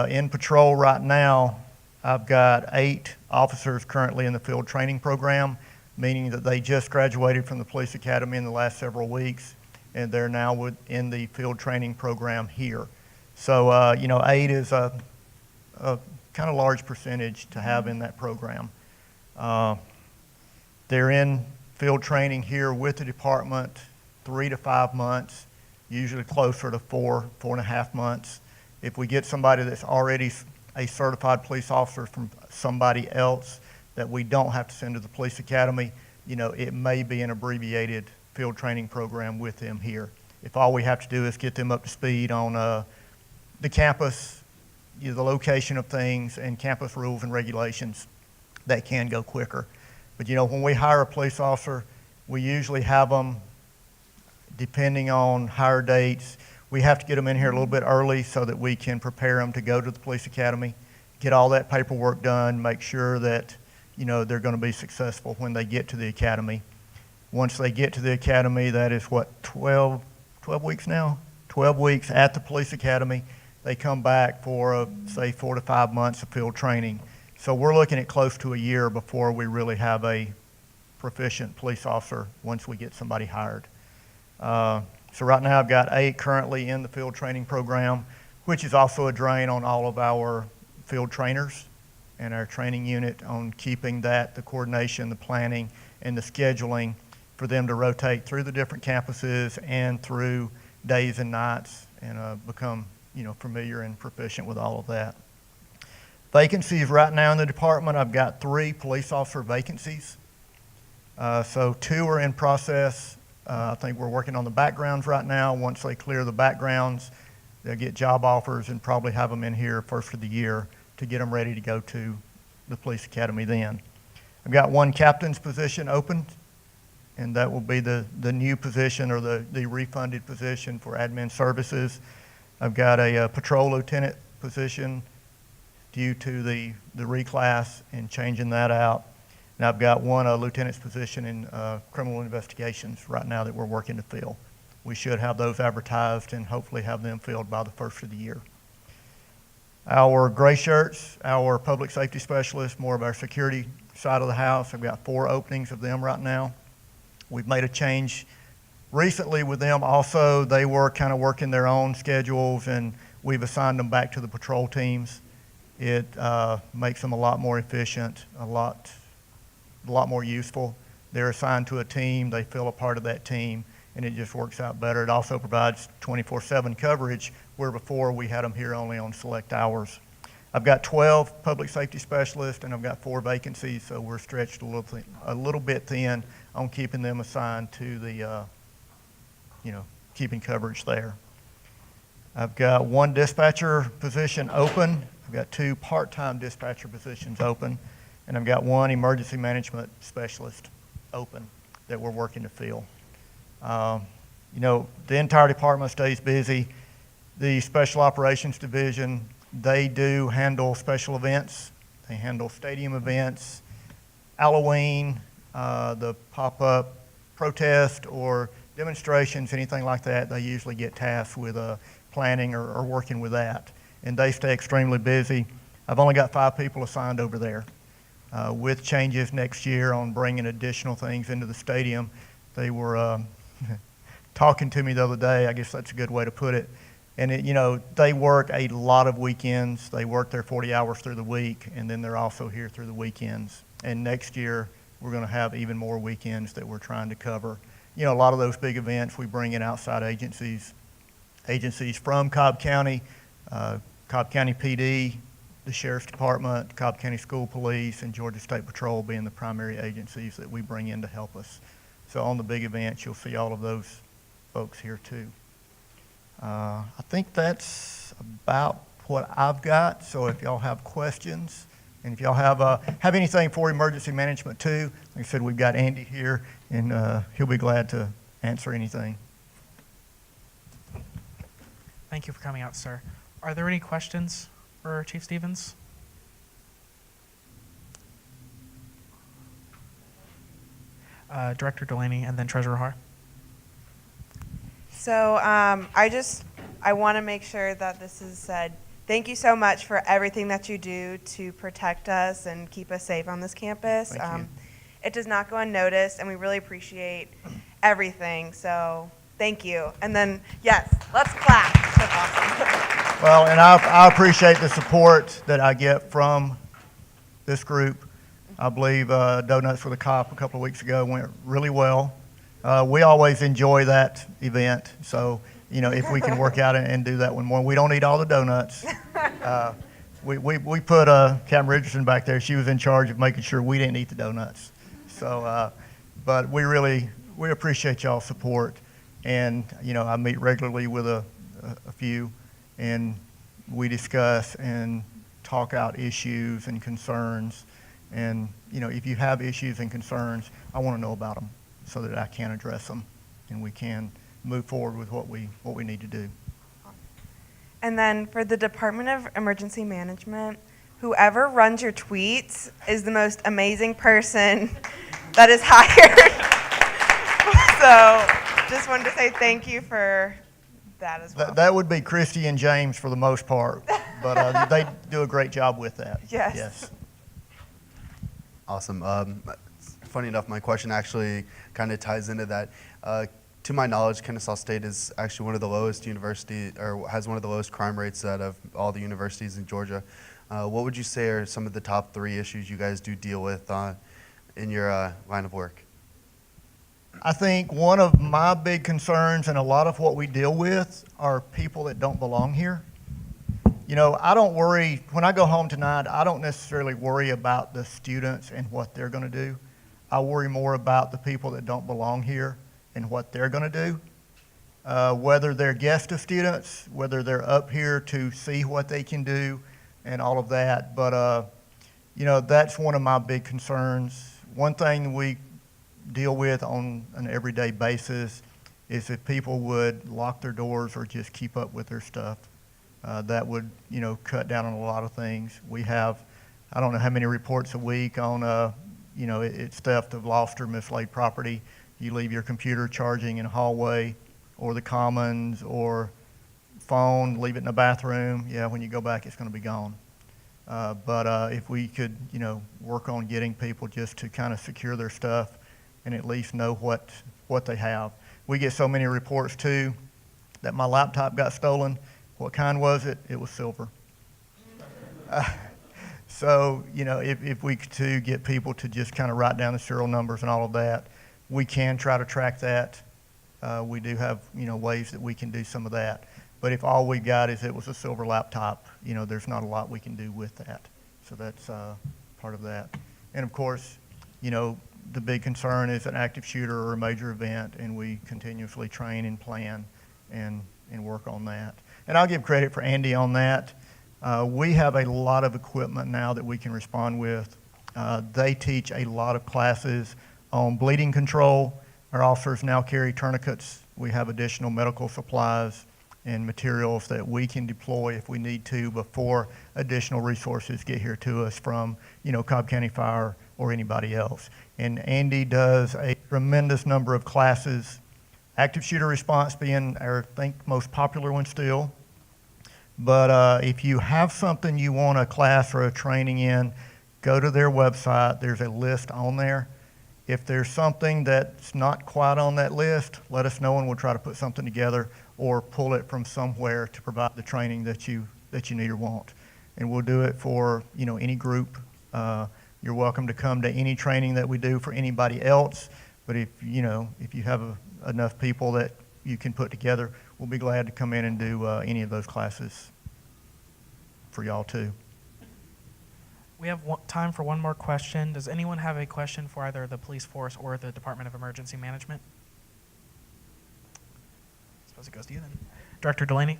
In patrol right now, I've got 8 officers currently in the field training program, meaning that they just graduated from the police academy in the last several weeks, and they're now in the field training program here. So, 8 is a kind of large percentage to have in that program. They're in field training here with the department 3 to 5 months, usually closer to 4.5 months. If we get somebody that's already a certified police officer from somebody else that we don't have to send to the police academy, it may be an abbreviated field training program with them here. If all we have to do is get them up to speed on the campus, the location of things, and campus rules and regulations, that can go quicker. But when we hire a police officer, we usually have them, depending on hire dates, we have to get them in here a little bit early so that we can prepare them to go to the police academy, get all that paperwork done, make sure that they're going to be successful when they get to the academy. Once they get to the academy, that is 12 weeks now? 12 weeks at the police academy. They come back for, say, 4 to 5 months of field training. So we're looking at close to a year before we really have a proficient police officer once we get somebody hired. So right now I've got 8 currently in the field training program, which is also a drain on all of our field trainers and our training unit on keeping that, the coordination, the planning, and the scheduling for them to rotate through the different campuses and through days and nights and become familiar and proficient with all of that. Vacancies right now in the department, I've got 3 police officer vacancies. So 2 are in process. I think we're working on the backgrounds right now. Once they clear the backgrounds, they'll get job offers and probably have them in here first of the year to get them ready to go to the police academy then. I've got 1 captain's position open, and that will be the new position or the refunded position for admin services. I've got a patrol lieutenant position due to the reclass and changing that out. And I've got 1 lieutenant's position in criminal investigations right now that we're working to fill. We should have those advertised and hopefully have them filled by the first of the year. Our gray shirts, our public safety specialists, more of our security side of the house, I've got 4 openings of them right now. We've made a change recently with them also. They were kind of working their own schedules, and we've assigned them back to the patrol teams. It makes them a lot more efficient, a lot more useful. They're assigned to a team, they fill a part of that team, and it just works out better. It also provides 24/7 coverage, where before we had them here only on select hours. I've got 12 public safety specialists, and I've got 4 vacancies, so we're stretched a little bit thin on keeping them assigned to the, keeping coverage there. I've got 1 dispatcher position open. I've got 2 part-time dispatcher positions open, and I've got 1 emergency management specialist open that we're working to fill. The entire department stays busy. The Special Operations Division, they do handle special events. They handle stadium events, Halloween, the pop-up protest or demonstrations, anything like that. They usually get tasked with planning or working with that. And they stay extremely busy. I've only got 5 people assigned over there. With changes next year on bringing additional things into the stadium, they were talking to me the other day. I guess that's a good way to put it. And they work a lot of weekends. They work their 40 hours through the week, and then they're also here through the weekends. And next year, we're going to have even more weekends that we're trying to cover. A lot of those big events, we bring in outside agencies from Cobb County, Cobb County PD, the Sheriff's Department, Cobb County School Police, and Georgia State Patrol being the primary agencies that we bring in to help us. So on the big events, you'll see all of those folks here too. I think that's about what I've got. So if y'all have questions, and if y'all have anything for emergency management too, like I said, we've got Andy here, and he'll be glad to answer anything. Thank you for coming out, sir. Are there any questions for Chief Stevens? Director Delaney and then Treasurer Har. So I want to make sure that this is said. Thank you so much for everything that you do to protect us and keep us safe on this campus. Thank you. It does not go unnoticed, and we really appreciate everything. So thank you. And then, yes, let's clap. That's awesome. Well, and I appreciate the support that I get from this group. I believe Donuts for the Cop a couple of weeks ago went really well. We always enjoy that event, so if we can work out and do that one more. We don't eat all the donuts. We put Captain Richardson back there. She was in charge of making sure we didn't eat the donuts. So, but we appreciate y'all's support, and I meet regularly with a few, and we discuss and talk out issues and concerns. And if you have issues and concerns, I want to know about them so that I can address them, and we can move forward with what we need to do. And then for the Department of Emergency Management, whoever runs your tweets is the most amazing person that is hired. So just wanted to say thank you for that as well. That would be Christy and James for the most part, but they do a great job with that. Yes. Awesome. Funny enough, my question actually kind of ties into that. To my knowledge, Kennesaw State is actually one of the lowest has one of the lowest crime rates out of all the universities in Georgia. What would you say are some of the top 3 issues you guys do deal with in your line of work? I think one of my big concerns, and a lot of what we deal with, are people that don't belong here. I don't worry, when I go home tonight, I don't necessarily worry about the students and what they're going to do. I worry more about the people that don't belong here and what they're going to do. Whether they're guests of students, whether they're up here to see what they can do and all of that. But, that's one of my big concerns. One thing we deal with on an everyday basis is if people would lock their doors or just keep up with their stuff. That would, cut down on a lot of things. We have, I don't know how many reports a week on, it's theft of lost or mislaid property. You leave your computer charging in a hallway or the commons or phone, leave it in the bathroom. Yeah, when you go back, it's going to be gone. But if we could, work on getting people just to kind of secure their stuff and at least know what they have. We get so many reports too that my laptop got stolen. What kind was it? It was silver. So, if we could get people to just kind of write down the serial numbers and all of that, we can try to track that. We do have, ways that we can do some of that. But if all we got is it was a silver laptop, there's not a lot we can do with that. So that's part of that. And of course, the big concern is an active shooter or a major event, and we continuously train and plan and work on that. And I'll give credit for Andy on that. We have a lot of equipment now that we can respond with. They teach a lot of classes on bleeding control. Our officers now carry tourniquets. We have additional medical supplies and materials that we can deploy if we need to before additional resources get here to us from, Cobb County Fire or anybody else. And Andy does a tremendous number of classes, active shooter response being our, I think, most popular one still. But if you have something you want a class or a training in, go to their website. There's a list on there. If there's something that's not quite on that list, let us know and we'll try to put something together or pull it from somewhere to provide the training that you need or want. And we'll do it for, any group. You're welcome to come to any training that we do for anybody else. But if you have enough people that you can put together, we'll be glad to come in and do any of those classes for y'all too. We have time for one more question. Does anyone have a question for either the police force or the Department of Emergency Management? I suppose it goes to you then. Director Delaney?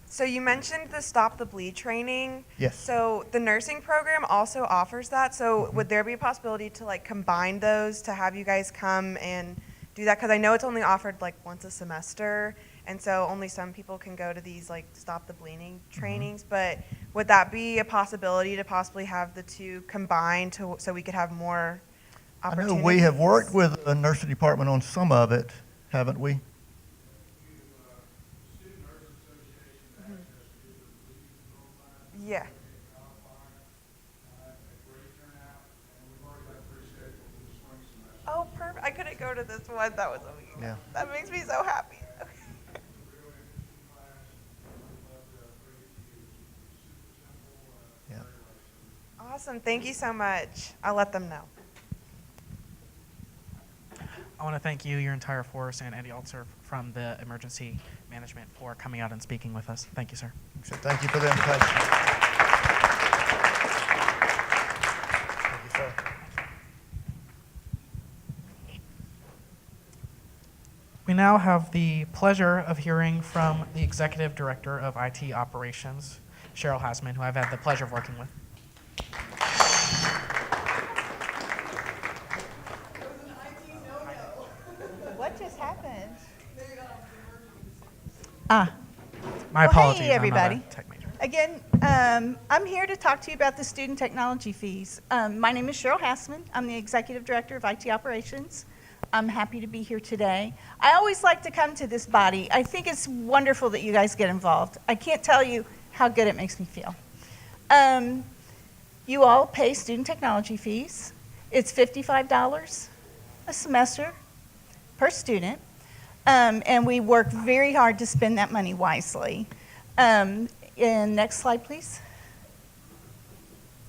So you mentioned the Stop the Bleed training. Yes. So the nursing program also offers that. So would there be a possibility to combine those to have you guys come and do that? Because I know it's only offered once a semester, and so only some people can go to these Stop the Bleeding trainings. But would that be a possibility to possibly have the two combined so we could have more opportunities? I know we have worked with the nursing department on some of it, haven't we? Yeah. Oh, perfect. I couldn't go to this one. That was amazing. Yeah. That makes me so happy. Yeah. Awesome. Thank you so much. I'll let them know. I want to thank you, your entire force, and Andy Altzer from the Emergency Management for coming out and speaking with us. Thank you, sir. So thank you for the invitation. Thank you, sir. We now have the pleasure of hearing from the Executive Director of IT Operations, Cheryl Hassman, who I've had the pleasure of working with. What just happened? My apologies. Hey, everybody. I'm not a tech major. Again, I'm here to talk to you about the student technology fees. My name is Cheryl Hassman. I'm the Executive Director of IT Operations. I'm happy to be here today. I always like to come to this body. I think it's wonderful that you guys get involved. I can't tell you how good it makes me feel. You all pay student technology fees. It's $55 a semester per student. And we work very hard to spend that money wisely. And next slide, please.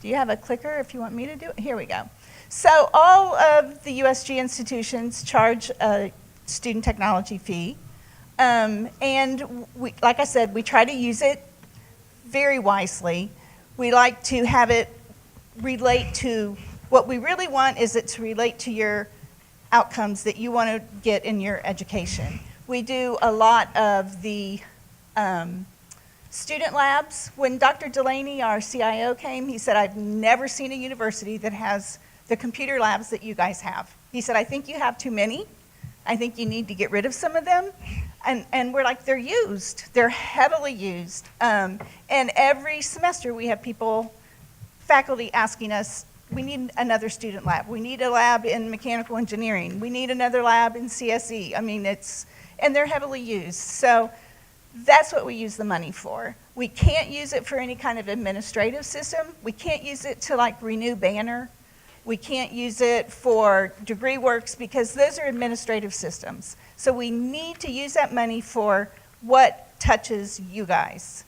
Do you have a clicker if you want me to do it? Here we go. So all of the USG institutions charge a student technology fee. And we, like I said, we try to use it very wisely. We like to have it relate to, what we really want is it to relate to your outcomes that you want to get in your education. We do a lot of the student labs. When Dr. Delaney, our CIO, came, he said, I've never seen a university that has the computer labs that you guys have. He said, I think you have too many. I think you need to get rid of some of them. And we're like, they're used. They're heavily used. And every semester we have people, faculty asking us, we need another student lab. We need a lab in mechanical engineering. We need another lab in CSE. I mean, and they're heavily used. So that's what we use the money for. We can't use it for any kind of administrative system. We can't use it to renew Banner. We can't use it for degree works because those are administrative systems. So we need to use that money for what touches you guys.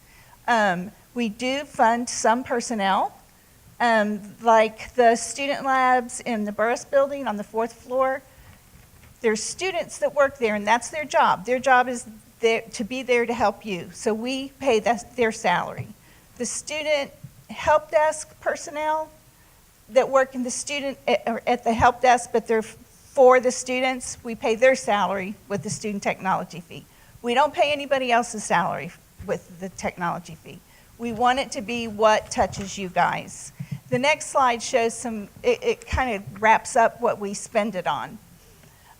We do fund some personnel, like the student labs in the Burris building on the 4th floor. There's students that work there, and that's their job. Their job is there, to be there to help you. So we pay their salary. The student help desk personnel that work in the student or at the help desk, but they're for the students, we pay their salary with the student technology fee. We don't pay anybody else's salary with the technology fee. We want it to be what touches you guys. The next slide shows some, it kind of wraps up what we spend it on.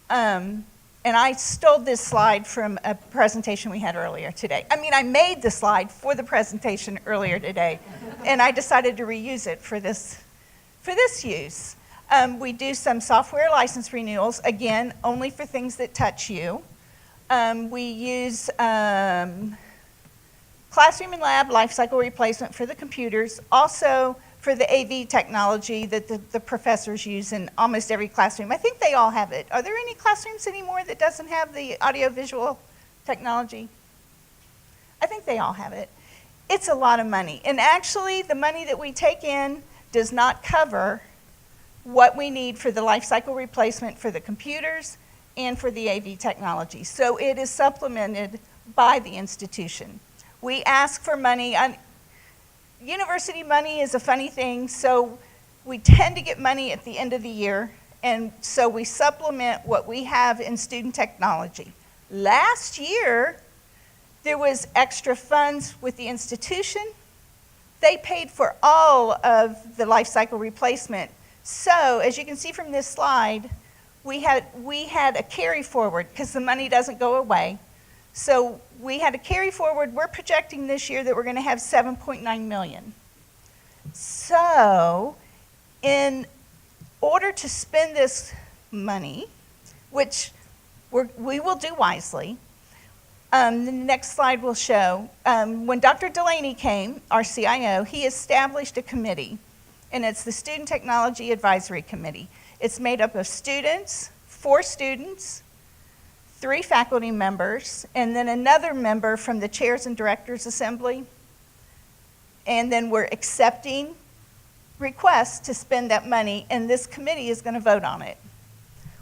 And I stole this slide from a presentation we had earlier today. I mean, I made the slide for the presentation earlier today, and I decided to reuse it for this use. We do some software license renewals, again, only for things that touch you. We use classroom and lab lifecycle replacement for the computers, also for the AV technology that the professors use in almost every classroom. I think they all have it. Are there any classrooms anymore that doesn't have the audiovisual technology? I think they all have it. It's a lot of money. And actually, the money that we take in does not cover what we need for the lifecycle replacement for the computers and for the AV technology. So it is supplemented by the institution. We ask for money. University money is a funny thing, so we tend to get money at the end of the year, and so we supplement what we have in student technology. Last year, there was extra funds with the institution. They paid for all of the life cycle replacement. So, as you can see from this slide, we had a carry forward because the money doesn't go away. So we had a carry forward. We're projecting this year that we're going to have $7.9 million. So in order to spend this money, which we will do wisely, the next slide will show, when Dr. Delaney came, our CIO, he established a committee, and it's the Student Technology Advisory Committee. It's made up of students, 4 students, 3 faculty members, and then another member from the Chairs and Directors Assembly. And then we're accepting requests to spend that money, and this committee is going to vote on it.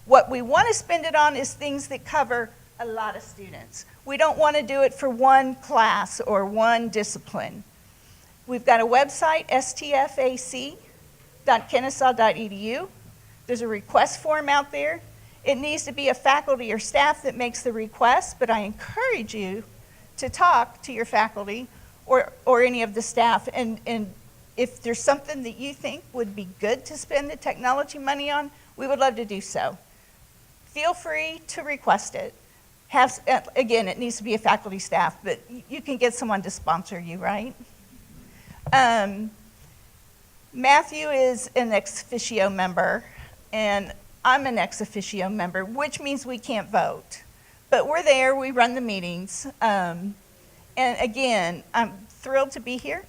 What we want to spend it on is things that cover a lot of students. We don't want to do it for one class or one discipline. We've got a website, stfac.kennesaw.edu. There's a request form out there. It needs to be a faculty or staff that makes the request, but I encourage you to talk to your faculty or any of the staff. And if there's something that you think would be good to spend the technology money on, we would love to do so. Feel free to request it. Again, it needs to be a faculty staff, but you can get someone to sponsor you, right? Matthew is an ex officio member, and I'm an ex officio member, which means we can't vote. But we're there, we run the meetings. And again, I'm thrilled to be here.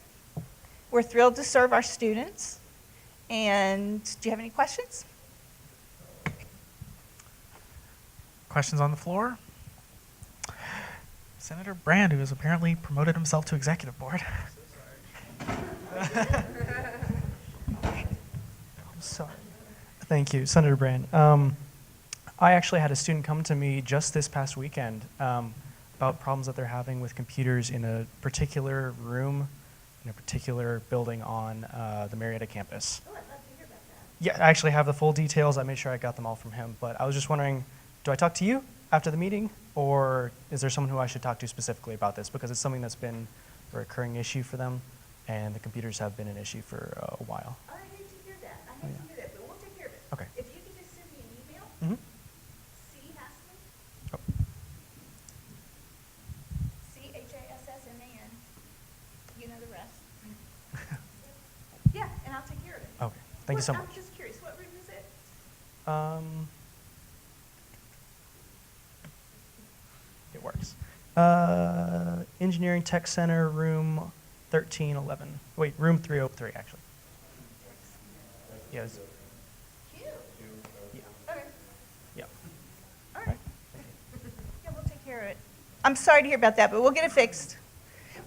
We're thrilled to serve our students. And do you have any questions? Questions on the floor? Senator Brand, who has apparently promoted himself to executive board. I'm sorry. Thank you, Senator Brand. I actually had a student come to me just this past weekend about problems that they're having with computers in a particular room, in a particular building on the Marietta campus. Oh, I'd love to hear about that. Yeah, I actually have the full details. I made sure I got them all from him, but I was just wondering, do I talk to you after the meeting, or is there someone who I should talk to specifically about this? Because it's something that's been a recurring issue for them, and the computers have been an issue for a while. I hate to hear that. I hate to hear that, but we'll take care of it. Okay. If you can just send me an email, Mm-hmm. chassman, Oh. CHASSMAN, you know the rest. Yeah, and I'll take care of it. Okay, thank you so I'm much. just curious, what room is it? It works. Engineering Tech Center, room 1311. Wait, room 303, actually. Yes. Cute. Yeah. Okay. Yeah. All right. Yeah, we'll take care of it. I'm sorry to hear about that, but we'll get it fixed.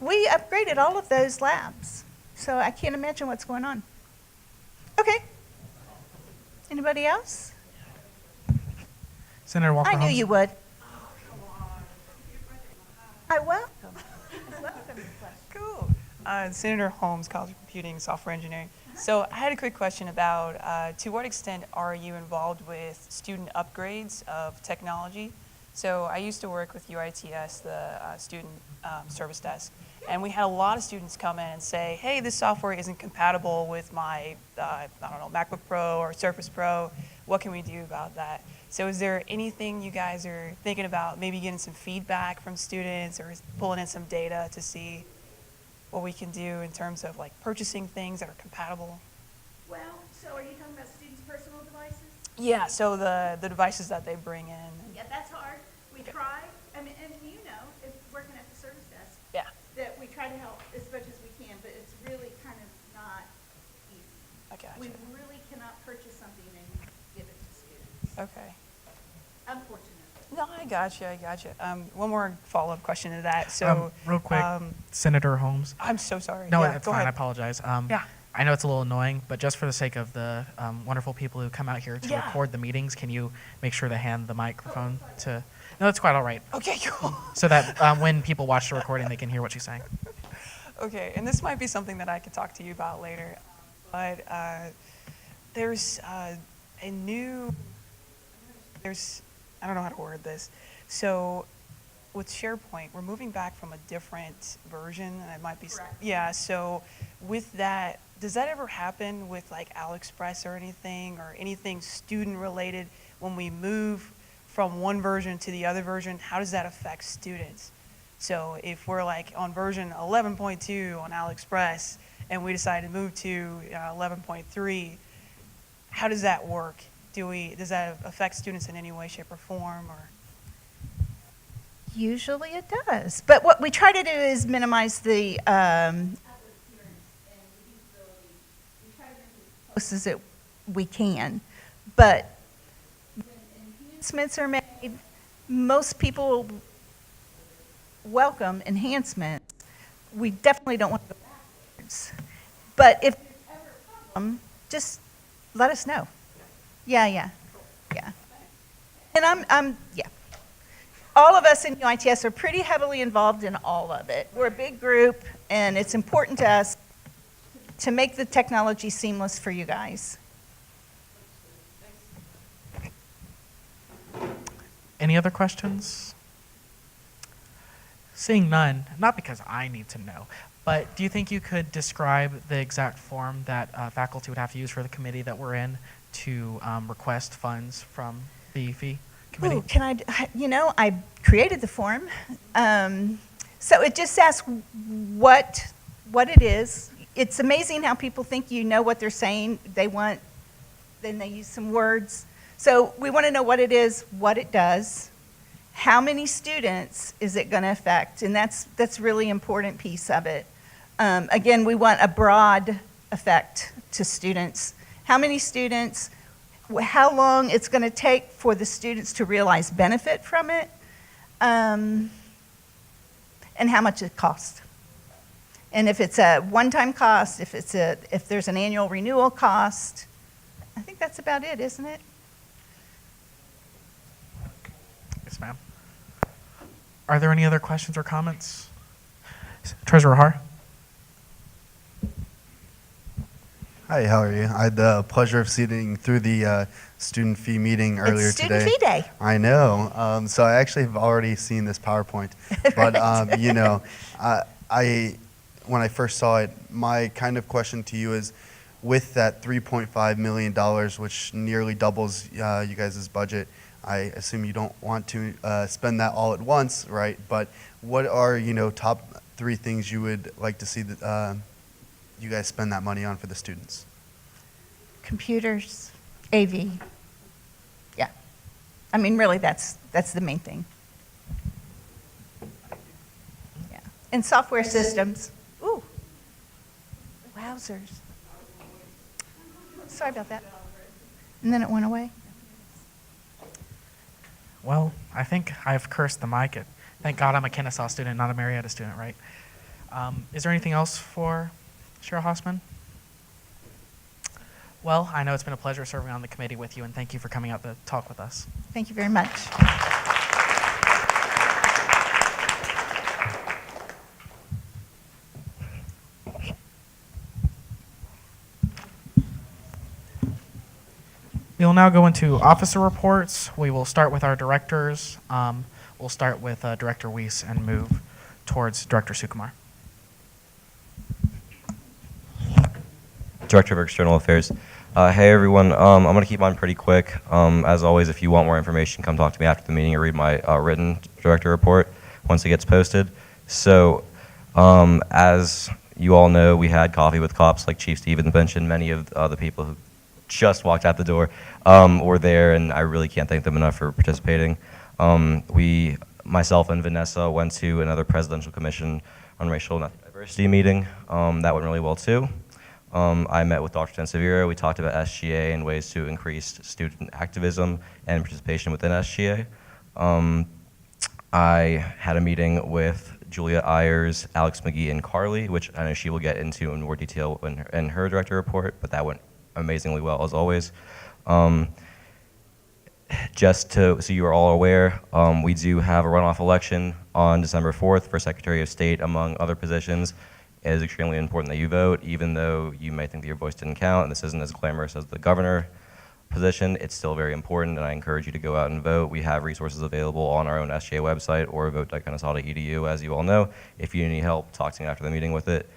We upgraded all of those labs, so I can't imagine what's going on. Okay. Anybody else? Senator Walker I knew Holmes. you would. I welcome. Welcome your question. Cool. Senator Holmes, College of Computing, Software Engineering. So I had a quick question about to what extent are you involved with student upgrades of technology? So I used to work with UITS, the student service desk, and we had a lot of students come in and say, hey, this software isn't compatible with my, I don't know, MacBook Pro or Surface Pro. What can we do about that? So is there anything you guys are thinking about, maybe getting some feedback from students or pulling in some data to see what we can do in terms of like purchasing things that are compatible? Well, so are you talking about students' personal devices? Yeah, so the devices that they bring in. Yeah, that's hard. We try, I mean, and you know, if working at the service desk, Yeah. that we try to help as much as we can, but it's really kind of not easy. I gotcha. We really cannot purchase something and give it to students, Okay. unfortunately. No, I gotcha. One more follow-up question to that. So, real quick, Senator Holmes. I'm so sorry. No, Yeah, it's go fine. ahead. I apologize. Yeah. I know it's a little annoying, but just for the sake of the wonderful people who come out here to Yeah. record the meetings, can you make sure to hand the microphone to? No, that's quite all right. Okay, cool. So that when people watch the recording, they can hear what she's saying. Okay, and this might be something that I could talk to you about later, but there's I don't know how to word this. So with SharePoint, we're moving back from a different version, and it might be, Correct. yeah, so with that, does that ever happen with like AliExpress or anything student related when we move from one version to the other version? How does that affect students? So if we're like on version 11.2 on AliExpress and we decide to move to 11.3, how does that work? Does that affect students in any way, shape, or form? Or Usually it does, but what we try to do is minimize the close as we can. But when enhancements are made, most people welcome enhancements. We definitely don't want to go backwards. But if there's ever a problem, just let us know. Yeah. And yeah. All of us in UITS are pretty heavily involved in all of it. We're a big group, and it's important to us to make the technology seamless for you guys. Any other questions? Seeing none, not because I need to know, but do you think you could describe the exact form that faculty would have to use for the committee that we're in to request funds from the fee committee? Ooh, I created the form. So it just asks what it is. It's amazing how people think you know what they're saying. Then they use some words. So we want to know what it is, what it does, how many students is it going to affect, and that's really important piece of it. Again, we want a broad effect to students. How many students, how long it's going to take for the students to realize benefit from it, and how much it costs. And if it's a one-time cost, if there's an annual renewal cost, I think that's about it, isn't it? Yes, ma'am. Are there any other questions or comments? Treasurer Har? Hi, how are you? I had the pleasure of sitting through the student fee meeting earlier It's today. Student Fee Day. I know. So I actually have already seen this PowerPoint. But, when I first saw it, my kind of question to you is, with that $3.5 million, which nearly doubles you guys' budget, I assume you don't want to spend that all at once, right? But what are, top 3 things you would like to see that you guys spend that money on for the students? Computers, AV. Yeah. I mean, really, that's the main thing. Yeah. And software systems. Ooh. Wowzers. Sorry about that. And then it went away. Well, I think I've cursed the mic. Thank God I'm a Kennesaw student, not a Marietta student, right? Is there anything else for Cheryl Hossman? Well, I know it's been a pleasure serving on the committee with you, and thank you for coming out to talk with us. Thank you very much. We will now go into officer reports. We will start with our directors. We'll start with Director Weiss and move towards Director Sukumar. Director of External Affairs. Hey everyone, I'm going to keep mine pretty quick. As always, if you want more information, come talk to me after the meeting or read my written director report once it gets posted. So, as you all know, we had coffee with cops, like Chief Stevens mentioned. Many of the people who just walked out the door were there, and I really can't thank them enough for participating. Myself and Vanessa went to another Presidential Commission on Racial and Ethnic Diversity meeting. That went really well too. I met with Dr. Tensavira. We talked about SGA and ways to increase student activism and participation within SGA. I had a meeting with Julia Ayers, Alex McGee, and Carly, which I know she will get into in more detail in her director report, but that went amazingly well as always. So you are all aware, we do have a runoff election on December 4th for Secretary of State, among other positions. It is extremely important that you vote, even though you may think that your voice didn't count, and this isn't as glamorous as the governor position. It's still very important, and I encourage you to go out and vote. We have resources available on our own SGA website or vote.kennesaw.edu, as you all know. If you need help, talk to me after the meeting with it.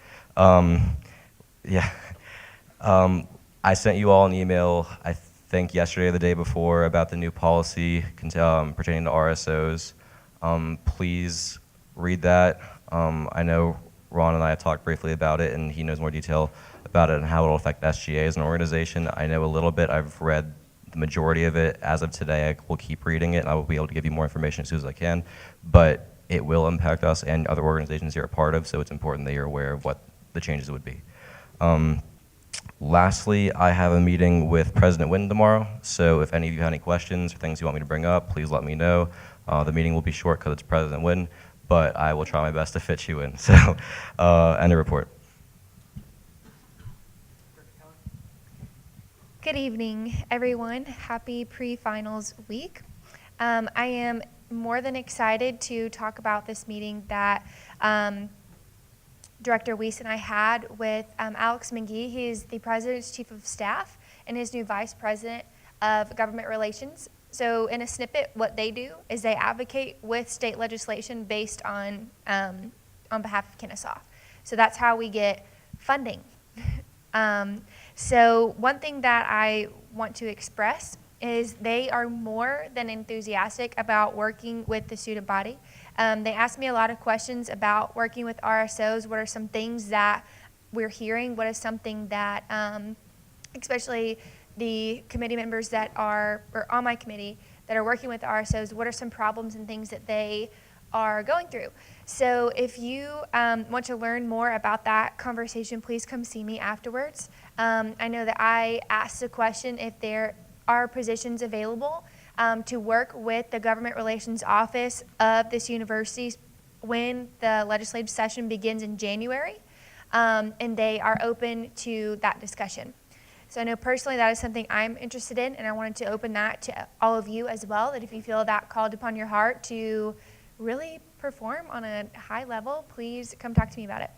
I sent you all an email, I think yesterday or the day before, about the new policy pertaining to RSOs. Please read that. I know Ron and I have talked briefly about it, and he knows more detail about it and how it will affect SGA as an organization. I know a little bit. I've read the majority of it. As of today, I will keep reading it, and I will be able to give you more information as soon as I can. But it will impact us and other organizations you're a part of, so it's important that you're aware of what the changes would be. Lastly, I have a meeting with President Witten tomorrow, so if any of you have any questions or things you want me to bring up, please let me know. The meeting will be short because it's President Witten, but I will try my best to fit you in. So, end of report. Good evening, everyone. Happy pre-finals week. I am more than excited to talk about this meeting that Director Weiss and I had with Alex McGee. He is the President's Chief of Staff and his new Vice President of Government Relations. So in a snippet, what they do is they advocate with state legislation based on behalf of Kennesaw. So that's how we get funding. So one thing that I want to express is they are more than enthusiastic about working with the student body. They asked me a lot of questions about working with RSOs. What are some things that we're hearing? What is something that, especially the committee members that are, or on my committee, that are working with RSOs, what are some problems and things that they are going through? So if you want to learn more about that conversation, please come see me afterwards. I know that I asked the question if there are positions available to work with the Government Relations Office of this university when the legislative session begins in January, and they are open to that discussion. So I know personally that is something I'm interested in, and I wanted to open that to all of you as well, that if you feel that called upon your heart to really perform on a high level, please come talk to me about it.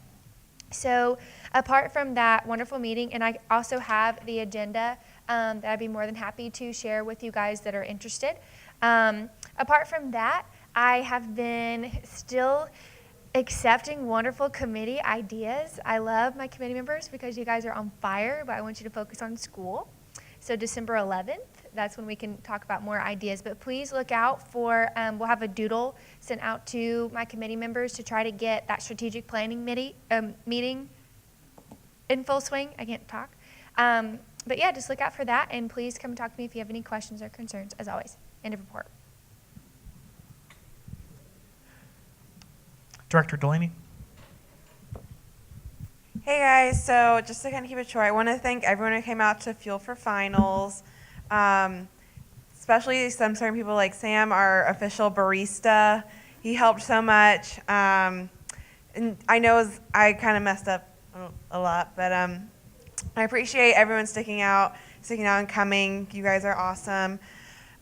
So apart from that wonderful meeting, and I also have the agenda that I'd be more than happy to share with you guys that are interested. Apart from that, I have been still accepting wonderful committee ideas. I love my committee members because you guys are on fire, but I want you to focus on school. So December 11th, that's when we can talk about more ideas. But please look out for, we'll have a doodle sent out to my committee members to try to get that strategic planning meeting in full swing. I can't talk. But yeah, just look out for that, and please come talk to me if you have any questions or concerns, as always. End of report. Director Delaney. Hey guys, so just to kind of keep it short, I want to thank everyone who came out to Fuel for Finals, especially some certain people like Sam, our official barista. He helped so much. And I know I kind of messed up a lot, but I appreciate everyone sticking out and coming. You guys are awesome.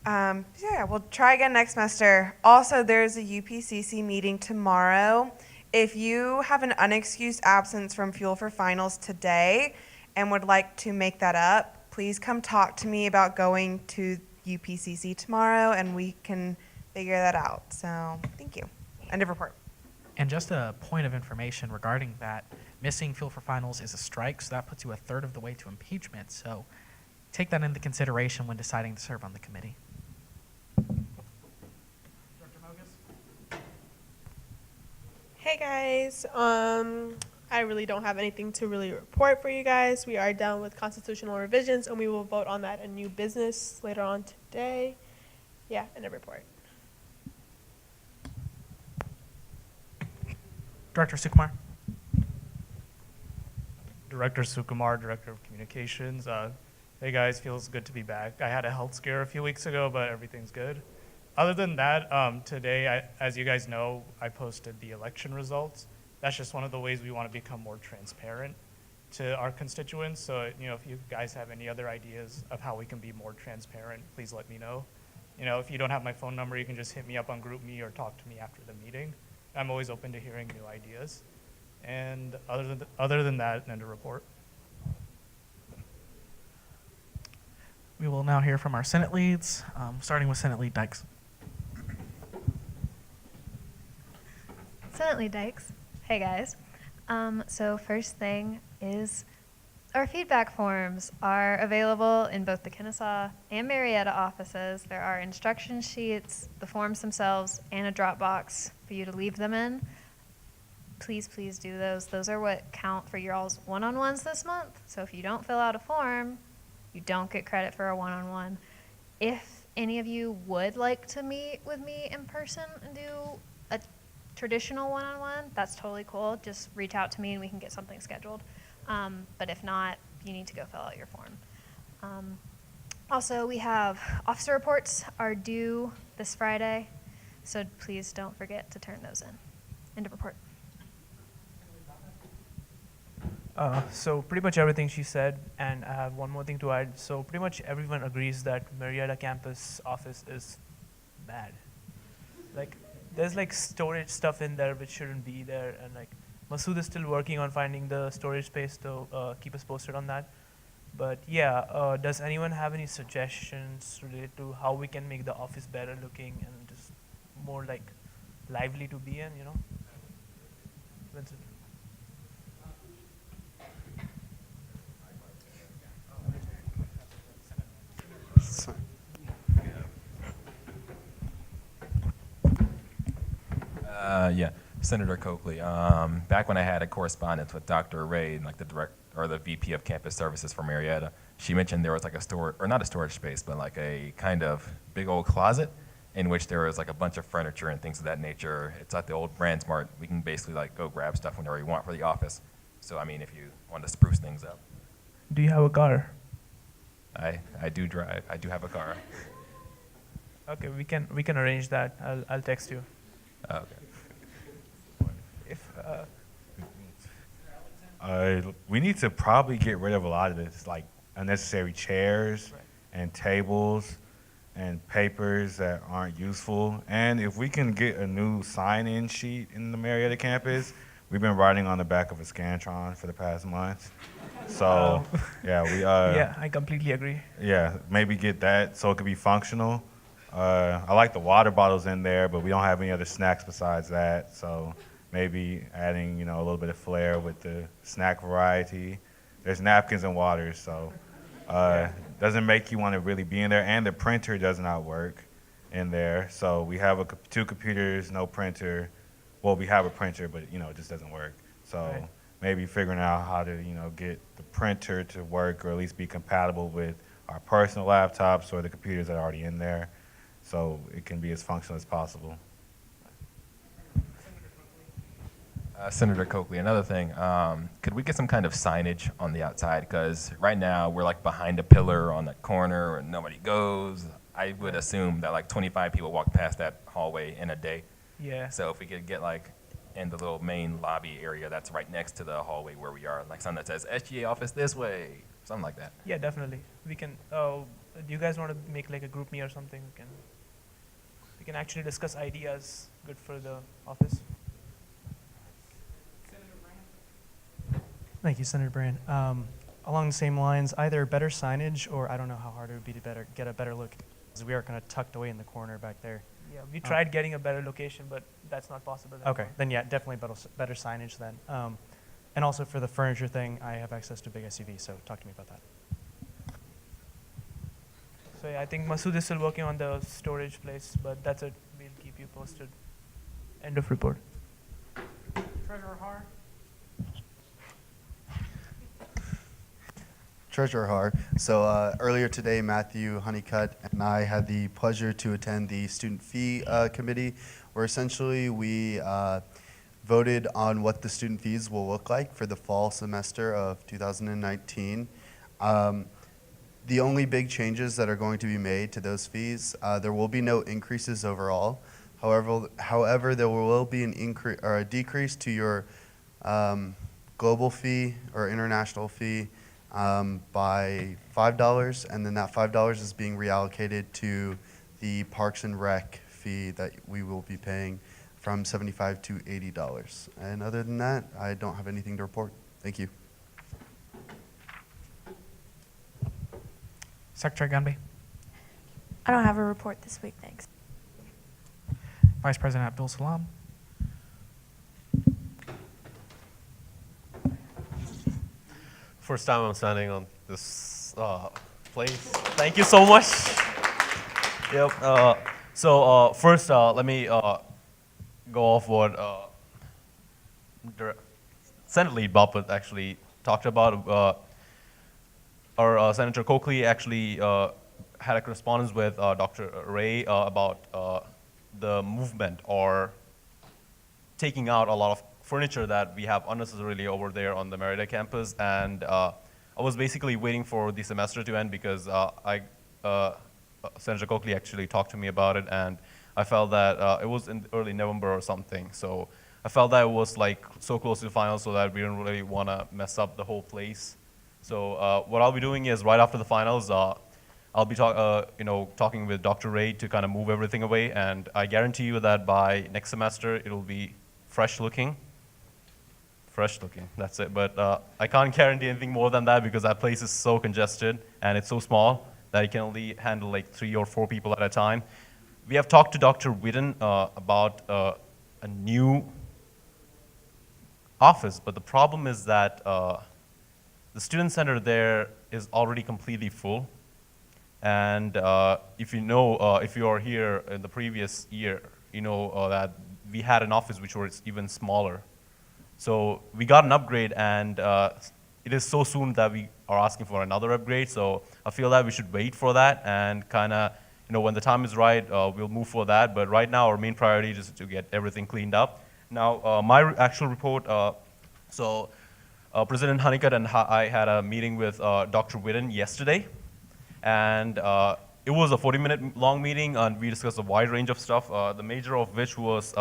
Yeah, we'll try again next semester. Also, there's a UPCC meeting tomorrow. If you have an unexcused absence from Fuel for Finals today and would like to make that up, please come talk to me about going to UPCC tomorrow and we can figure that out. So, thank you. End of report. And just a point of information regarding that, missing Fuel for Finals is a strike, so that puts you a third of the way to impeachment. So take that into consideration when deciding to serve on the committee. Hey guys, I really don't have anything to really report for you guys. We are done with constitutional revisions and we will vote on that in new business later on today. Yeah, end of report. Director Sukumar. Director Sukumar, Director of Communications. Hey guys, feels good to be back. I had a health scare a few weeks ago, but everything's good. Other than that, today, as you guys know, I posted the election results. That's just one of the ways we want to become more transparent to our constituents. So, if you guys have any other ideas of how we can be more transparent, please let me know. If you don't have my phone number, you can just hit me up on GroupMe or talk to me after the meeting. I'm always open to hearing new ideas. And other than that, end of report. We will now hear from our Senate leads, starting with Senate Lead Dykes. Senate Lead Dykes. Hey guys. So first thing is our feedback forms are available in both the Kennesaw and Marietta offices. There are instruction sheets, the forms themselves, and a Dropbox for you to leave them in. Please do those. Those are what count for your all's one-on-ones this month. So if you don't fill out a form, you don't get credit for a one-on-one. If any of you would like to meet with me in person and do a traditional one-on-one, that's totally cool. Just reach out to me and we can get something scheduled. But if not, you need to go fill out your form. Also, we have officer reports are due this Friday, so please don't forget to turn those in. End of report. So pretty much everything she said, and I have one more thing to add. So pretty much everyone agrees that Marietta campus office is bad. Like, there's like storage stuff in there which shouldn't be there, and like Masood is still working on finding the storage space to keep us posted on that. But yeah, does anyone have any suggestions related to how we can make the office better looking and just more like lively to be in, Vincent? Yeah, Senator Coakley. Back when I had a correspondence with Dr. Ray, like the director or the VP of Campus Services for Marietta, she mentioned there was like a storage, or not a storage space, but like a kind of big old closet in which there was like a bunch of furniture and things of that nature. It's at the old BrandsMart. We can basically like go grab stuff whenever we want for the office. So I mean, if you want to spruce things up. Do you have a car? I do drive. I do have a car. Okay, we can arrange that. I'll text you. Okay. We need to probably get rid of a lot of this, like unnecessary chairs and tables and papers that aren't useful. And if we can get a new sign-in sheet in the Marietta campus, we've been riding on the back of a Scantron for the past month. So, yeah, yeah, I completely agree. Yeah, maybe get that so it could be functional. I like the water bottles in there, but we don't have any other snacks besides that. So maybe adding, a little bit of flair with the snack variety. There's napkins and waters, so doesn't make you want to really be in there. And the printer does not work in there. So we have two computers, no printer. Well, we have a printer, but it just doesn't work. So maybe figuring out how to, get the printer to work or at least be compatible with our personal laptops or the computers that are already in there, so it can be as functional as possible. Senator Coakley, another thing, could we get some kind of signage on the outside? Because right now we're like behind a pillar on the corner and nobody goes. I would assume that like 25 people walk past that hallway in a day. Yeah. So if we could get like in the little main lobby area that's right next to the hallway where we are, like something that says SGA office this way, something like that. Yeah, definitely. We can. Do you guys want to make like a group me or something? We can actually discuss ideas good for the office. Thank you, Senator Brand. Along the same lines, either better signage or I don't know how hard it would be to get a better look, because we are kind of tucked away in the corner back there. Yeah, we tried getting a better location, but that's not possible anymore. Okay, then yeah, definitely better signage then. And also for the furniture thing, I have access to a big SUV, so talk to me about that. So yeah, I think Masood is still working on the storage place, but that's it. We'll keep you posted. End of report. Treasurer Har? Treasurer Har. So earlier today, Matthew Honeycutt and I had the pleasure to attend the student fee committee, where essentially we voted on what the student fees will look like for the fall semester of 2019. The only big changes that are going to be made to those fees, there will be no increases overall. However, there will be an increase or a decrease to your global fee or international fee by $5, and then that $5 is being reallocated to the Parks and Rec fee that we will be paying from $75 to $80. And other than that, I don't have anything to report. Thank you. Secretary Gunby. I don't have a report this week, thanks. Vice President Abdul Salam. First time I'm standing on this place. Thank you so much. Yep. First, let me go off what Senate Lead Buffett actually talked about. Our Senator Coakley actually had a correspondence with Dr. Ray about the movement or taking out a lot of furniture that we have unnecessarily over there on the Merida campus. And I was basically waiting for the semester to end because Senator Coakley actually talked to me about it, and I felt that it was in early November or something. So I felt that it was like so close to the finals so that we didn't really want to mess up the whole place. So what I'll be doing is right after the finals, I'll be talking with Dr. Ray to kind of move everything away, and I guarantee you that by next semester it'll be fresh looking. Fresh looking, that's it. But I can't guarantee anything more than that because that place is so congested and it's so small that it can only handle like 3 or 4 people at a time. We have talked to Dr. Whitten about a new office, but the problem is that the student center there is already completely full. And if you know, if you are here in the previous year, you know that we had an office which was even smaller. So we got an upgrade, and it is so soon that we are asking for another upgrade. So I feel that we should wait for that and kind of, when the time is right, we'll move for that. But right now, our main priority is to get everything cleaned up. Now, my actual report, President Honeycutt and I had a meeting with Dr. Whitten yesterday. And it was a 40-minute long meeting, and we discussed a wide range of stuff, the major of which was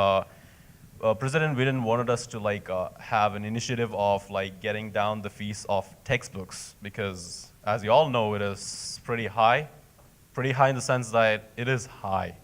President Whitten wanted us to have an initiative of getting down the fees of textbooks, because as you all know, it is pretty high in the sense that it is high.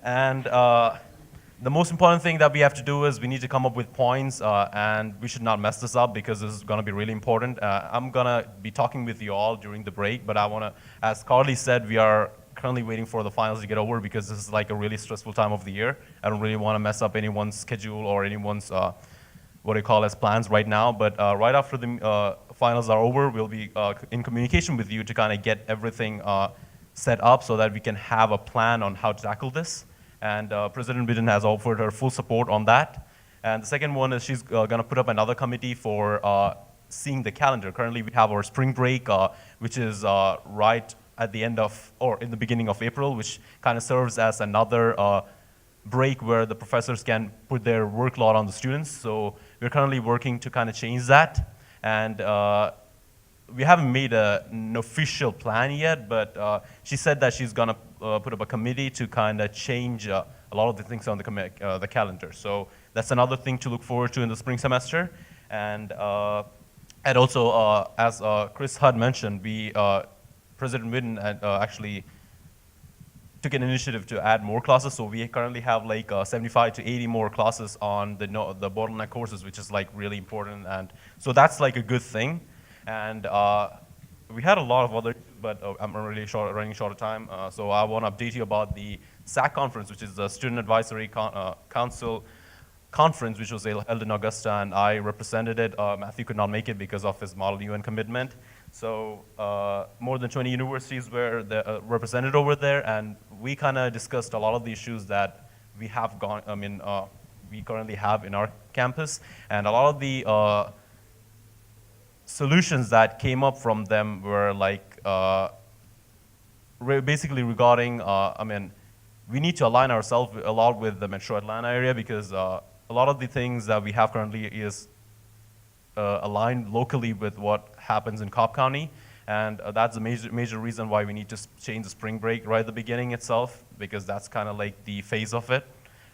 And the most important thing that we have to do is we need to come up with points, and we should not mess this up because this is going to be really important. I'm going to be talking with you all during the break, but I want to, as Carly said, we are currently waiting for the finals to get over because this is like a really stressful time of the year. I don't really want to mess up anyone's schedule or anyone's plans right now. But right after the finals are over, we'll be in communication with you to kind of get everything set up so that we can have a plan on how to tackle this. And President Whitten has offered her full support on that. And the second one is she's going to put up another committee for seeing the calendar. Currently, we have our spring break, which is right at the end of, or in the beginning of April, which kind of serves as another break where the professors can put their workload on the students. So we're currently working to kind of change that. And we haven't made an official plan yet, but she said that she's going to put up a committee to kind of change a lot of the things on the calendar. So that's another thing to look forward to in the spring semester. And also, as Chris Hudd mentioned, President Whitten actually took an initiative to add more classes. So we currently have like 75 to 80 more classes on the bottleneck courses, which is like really important. And so that's like a good thing. And we had a lot of other, but I'm really running short of time. So I want to update you about the SAC conference, which is the Student Advisory Council conference, which was held in Augusta, and I represented it. Matthew could not make it because of his Model UN commitment. So more than 20 universities were represented over there, and we kind of discussed a lot of the issues that we have we currently have in our campus, and a lot of the solutions that came up from them were like basically regarding, we need to align ourselves a lot with the Metro Atlanta area, because a lot of the things that we have currently is aligned locally with what happens in Cobb County, and that's a major reason why we need to change the spring break right at the beginning itself, because that's kind of like the phase of it.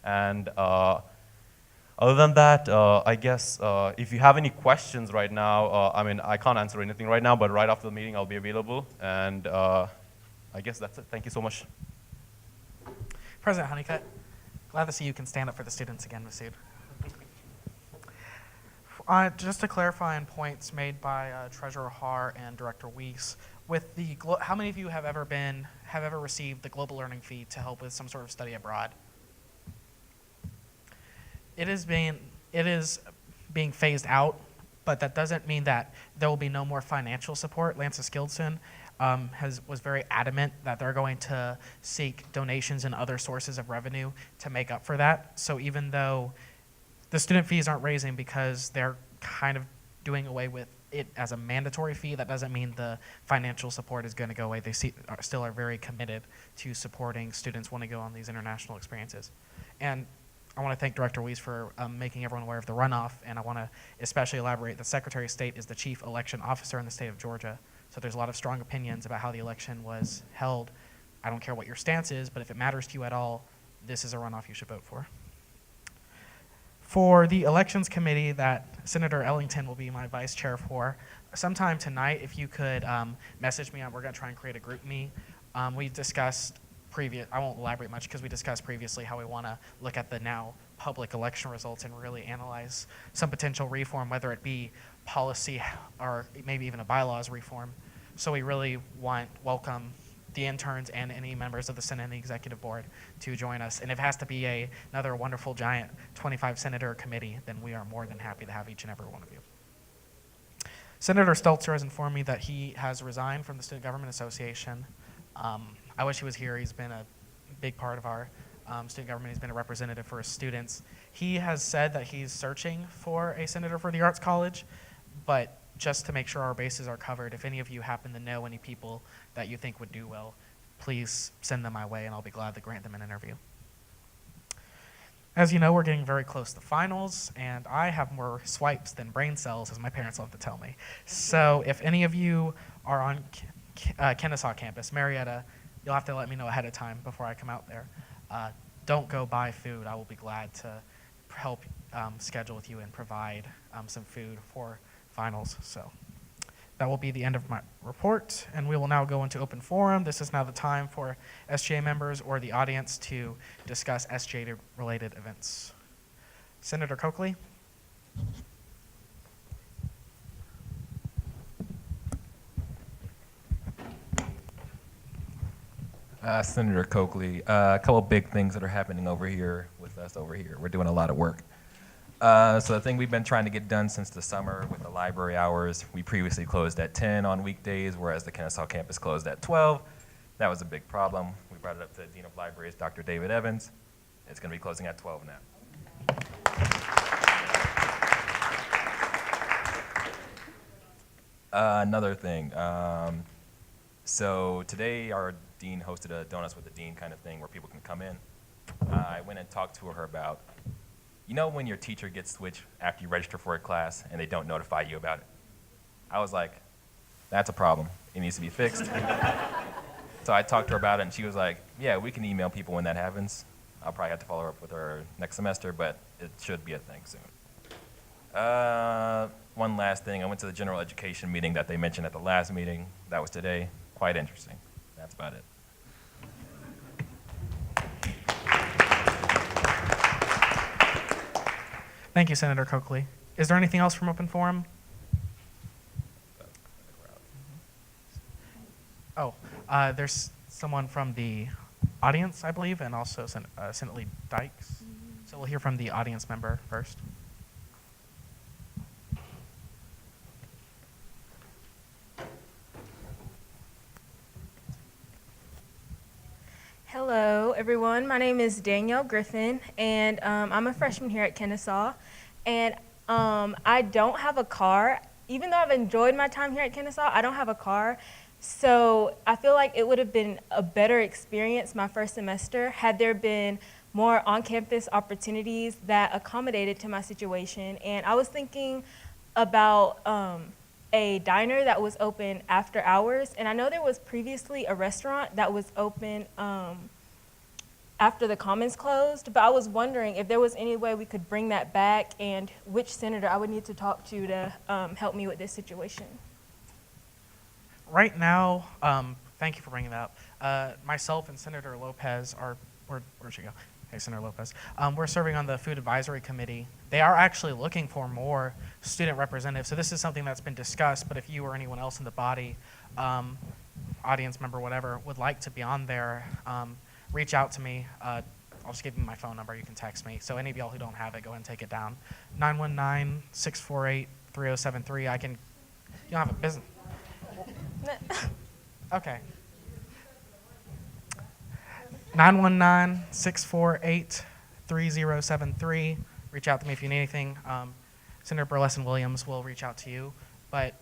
And other than that, I guess if you have any questions right now, I can't answer anything right now, but right after the meeting I'll be available, and I guess that's it. Thank you so much. President Honeycutt, glad to see you can stand up for the students again, Masood. Just to clarify on points made by Treasurer Har and Director Weiss, with the how many of you have ever received the Global Learning Fee to help with some sort of study abroad? It is being phased out, but that doesn't mean that there will be no more financial support. Lance Skildson was very adamant that they're going to seek donations and other sources of revenue to make up for that. So even though the student fees aren't raising because they're kind of doing away with it as a mandatory fee, that doesn't mean the financial support is going to go away. They still are very committed to supporting students when they go on these international experiences. And I want to thank Director Weiss for making everyone aware of the runoff, and I want to especially elaborate that Secretary of State is the chief election officer in the state of Georgia. So there's a lot of strong opinions about how the election was held. I don't care what your stance is, but if it matters to you at all, this is a runoff you should vote for. For the Elections Committee that Senator Ellington will be my vice chair for, sometime tonight, if you could message me, we're going to try and create a group me. We discussed I won't elaborate much because we discussed previously how we want to look at the now public election results and really analyze some potential reform, whether it be policy or maybe even a bylaws reform. So we really welcome the interns and any members of the Senate and the Executive Board to join us. And if it has to be another wonderful giant 25-senator committee, then we are more than happy to have each and every one of you. Senator Stelter has informed me that he has resigned from the Student Government Association. I wish he was here. He's been a big part of our student government. He's been a representative for his students. He has said that he's searching for a senator for the Arts College, but just to make sure our bases are covered, if any of you happen to know any people that you think would do well, please send them my way, and I'll be glad to grant them an interview. As you know, we're getting very close to finals, and I have more swipes than brain cells, as my parents love to tell me. So if any of you are on Kennesaw campus, Marietta, you'll have to let me know ahead of time before I come out there. Don't go buy food. I will be glad to help schedule with you and provide some food for finals. So that will be the end of my report, and we will now go into open forum. This is now the time for SGA members or the audience to discuss SGA-related events. Senator Coakley. Senator Coakley, a couple big things that are happening over here with us over here. We're doing a lot of work. So the thing we've been trying to get done since the summer with the library hours, we previously closed at 10 on weekdays, whereas the Kennesaw campus closed at 12. That was a big problem. We brought it up to the Dean of Libraries, Dr. David Evans. It's going to be closing at 12 now. Another thing. So today our dean hosted a Donuts with the Dean kind of thing where people can come in. I went and talked to her about, you know when your teacher gets switched after you register for a class and they don't notify you about it? I was like, that's a problem. It needs to be fixed. So I talked to her about it, and she was like, yeah, we can email people when that happens. I'll probably have to follow up with her next semester, but it should be a thing soon. One last thing. I went to the general education meeting that they mentioned at the last meeting. That was today. Quite interesting. That's about it. Thank you, Senator Coakley. Is there anything else from open forum? Oh, there's someone from the audience, I believe, and also Senate Lead Dykes. So we'll hear from the audience member first. Hello, everyone. My name is Danielle Griffin, and I'm a freshman here at Kennesaw. And I don't have a car. Even though I've enjoyed my time here at Kennesaw, I don't have a car. So I feel like it would have been a better experience my first semester had there been more on-campus opportunities that accommodated to my situation. And I was thinking about a diner that was open after hours. And I know there was previously a restaurant that was open after the Commons closed, but I was wondering if there was any way we could bring that back and which senator I would need to talk to help me with this situation. Right now, thank you for bringing that up. Myself and Senator Lopez are, where'd she go? Hey, Senator Lopez. We're serving on the Food Advisory Committee. They are actually looking for more student representatives. So this is something that's been discussed, but if you or anyone else in the body, audience member, whatever, would like to be on there, reach out to me. I'll just give you my phone number. You can text me. So any of y'all who don't have it, go ahead and take it down. 919-648-3073. You don't have a business. Okay. 919-648-3073. Reach out to me if you need anything. Senator Burleson Williams will reach out to you. But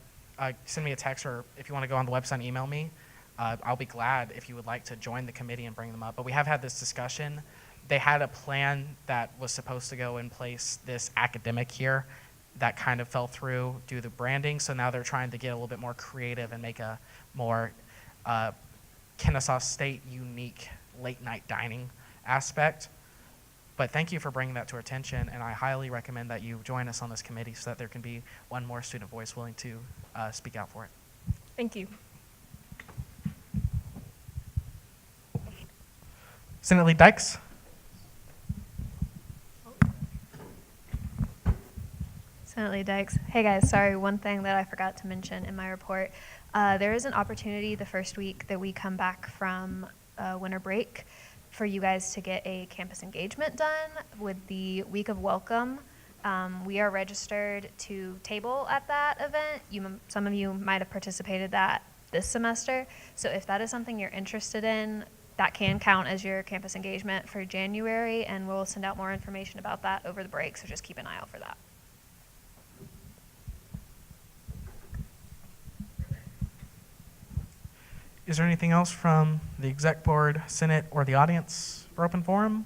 send me a text, or if you want to go on the website and email me, I'll be glad if you would like to join the committee and bring them up. But we have had this discussion. They had a plan that was supposed to go in place this academic year that kind of fell through due to branding. So now they're trying to get a little bit more creative and make a more Kennesaw State unique late night dining aspect. But thank you for bringing that to our attention, and I highly recommend that you join us on this committee so that there can be one more student voice willing to speak out for it. Thank you. Senator Lead Dykes. Senator Lead Dykes. Hey guys, sorry, one thing that I forgot to mention in my report. There is an opportunity the first week that we come back from winter break for you guys to get a campus engagement done with the week of welcome. We are registered to table at that event. Some of you might have participated that this semester. So if that is something you're interested in, that can count as your campus engagement for January, and we'll send out more information about that over the break, so just keep an eye out for that. Is there anything else from the exec board, Senate, or the audience for open forum?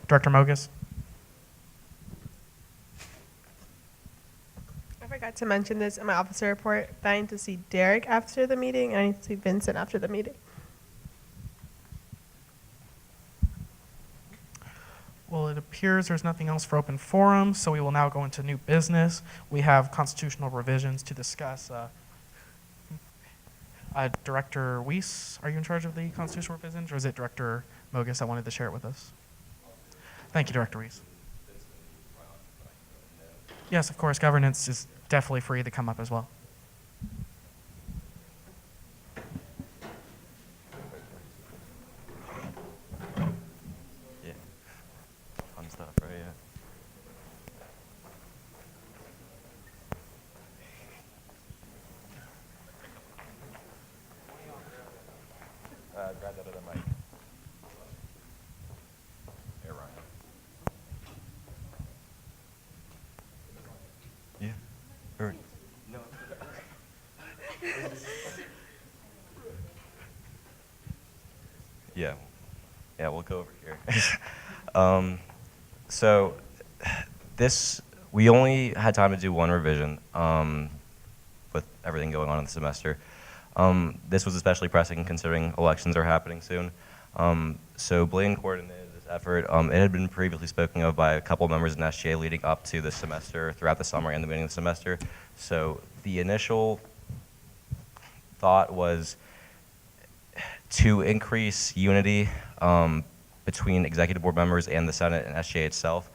Director Mogus. I forgot to mention this in my officer report, but I need to see Derek after the meeting, and I need to see Vincent after the meeting. Well, it appears there's nothing else for open forum, so we will now go into new business. We have constitutional revisions to discuss. Director Weiss, are you in charge of the constitutional revisions, or is it Director Mogus that wanted to share it with us? Thank you, Director Weiss. Yes, of course, governance is definitely free to come up as well. Yeah, fun stuff, right? Yeah. Grab that other mic. Here, Ryan. Yeah. Or, no. Yeah. Yeah, we'll go over here. So we only had time to do one revision with everything going on in the semester. This was especially pressing considering elections are happening soon. So Blaine coordinated this effort. It had been previously spoken of by a couple members in SGA leading up to the semester, throughout the summer and the beginning of the semester. So the initial thought was to increase unity between executive board members and the Senate and SGA itself.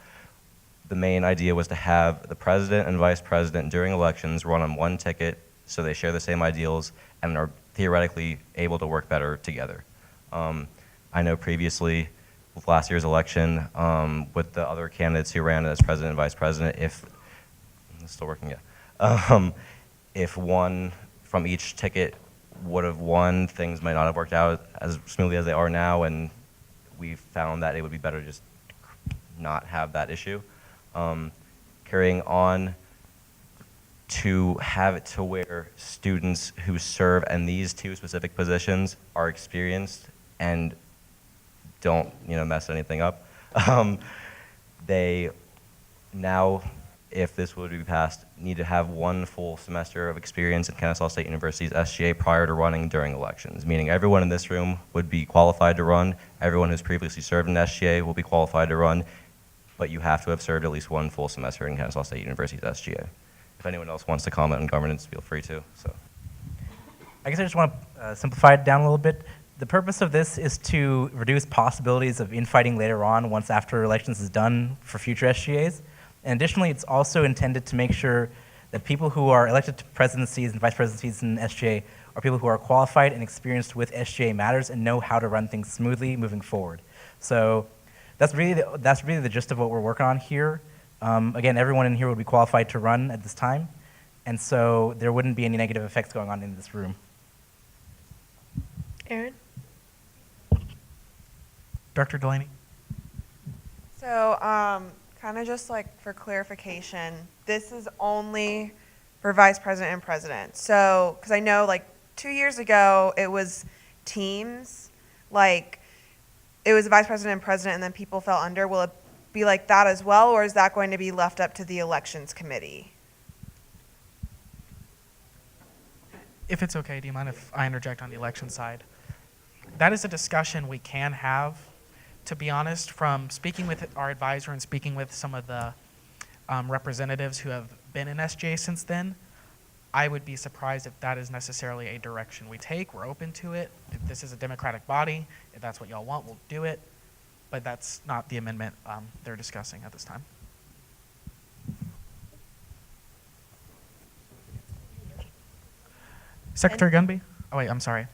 the main idea was to have the president and vice president during elections run on one ticket so they share the same ideals and are theoretically able to work better together. I know previously with last year's election, with the other candidates who ran as president and vice president, if it's still working yet, if one from each ticket would have won, things might not have worked out as smoothly as they are now, and we found that it would be better to just not have that issue. Carrying on to have it to where students who serve in these two specific positions are experienced and don't, mess anything up. They now, if this would be passed, need to have one full semester of experience at Kennesaw State University's SGA prior to running during elections, meaning everyone in this room would be qualified to run, everyone who's previously served in SGA will be qualified to run, but you have to have served at least one full semester in Kennesaw State University's SGA. If anyone else wants to comment on governance, feel free to. I guess I just want to simplify it down a little bit. The purpose of this is to reduce possibilities of infighting later on once after elections is done for future SGAs. And additionally, it's also intended to make sure that people who are elected to presidencies and vice presidencies in SGA are people who are qualified and experienced with SGA matters and know how to run things smoothly moving forward. So that's really the gist of what we're working on here. Again, everyone in here would be qualified to run at this time, and so there wouldn't be any negative effects going on in this room. Aaron? Director Delaney? So, kind of just like for clarification, this is only for vice president and president. So, because I know like 2 years ago it was teams, like it was vice president and president, and then people fell under. Will it be like that as well, or is that going to be left up to the elections committee? If it's okay, do you mind if I interject on the election side? That is a discussion we can have. To be honest, from speaking with our advisor and speaking with some of the representatives who have been in SGA since then, I would be surprised if that is necessarily a direction we take. We're open to it. If this is a democratic body, if that's what y'all want, we'll do it. But that's not the amendment they're discussing at this time. Secretary Gunby? Oh, wait, I'm sorry.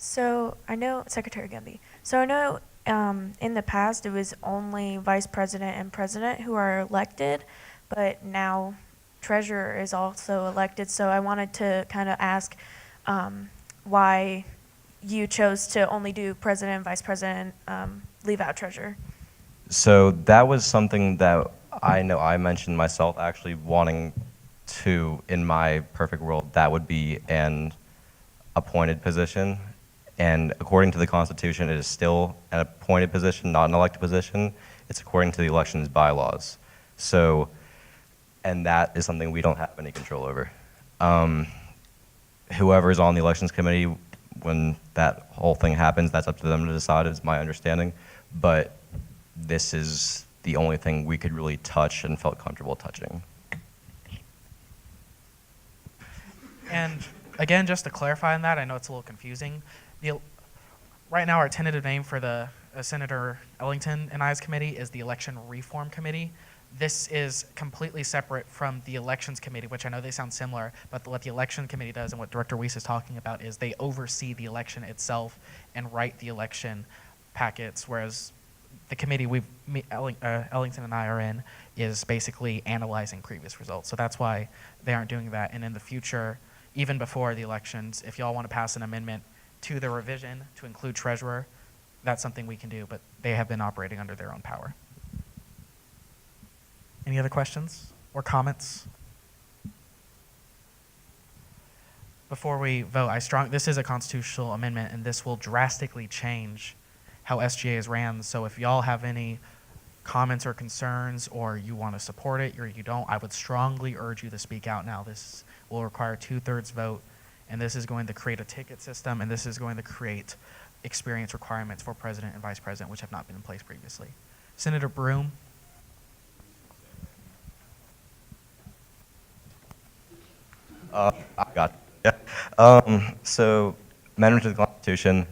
So I know, Secretary Gumby, so I know in the past it was only vice president and president who are elected, but now treasurer is also elected. So I wanted to kind of ask why you chose to only do president and vice president, leave out treasurer. So that was something that I know I mentioned myself actually wanting to, in my perfect world, that would be an appointed position. And according to the Constitution, it is still an appointed position, not an elected position. It's according to the elections bylaws. So, and that is something we don't have any control over. Whoever is on the elections committee, when that whole thing happens, that's up to them to decide, is my understanding. But this is the only thing we could really touch and felt comfortable touching. And again, just to clarify on that, I know it's a little confusing. Right now, our tentative name for the Senator Ellington and I's committee is the Election Reform Committee. This is completely separate from the Elections Committee, which I know they sound similar, but what the Election Committee does and what Director Weiss is talking about is they oversee the election itself and write the election packets, whereas the committee Ellington and I are in is basically analyzing previous results. So that's why they aren't doing that. And in the future, even before the elections, if y'all want to pass an amendment to the revision to include treasurer, that's something we can do, but they have been operating under their own power. Any other questions or comments? Before we vote, this is a constitutional amendment, and this will drastically change how SGA is ran. So if y'all have any comments or concerns, or you want to support it or you don't, I would strongly urge you to speak out now. This will require 2/3 vote, and this is going to create a ticket system, and this is going to create experience requirements for president and vice president, which have not been in place previously. Senator Broom. I got it. So, amendment to the Constitution,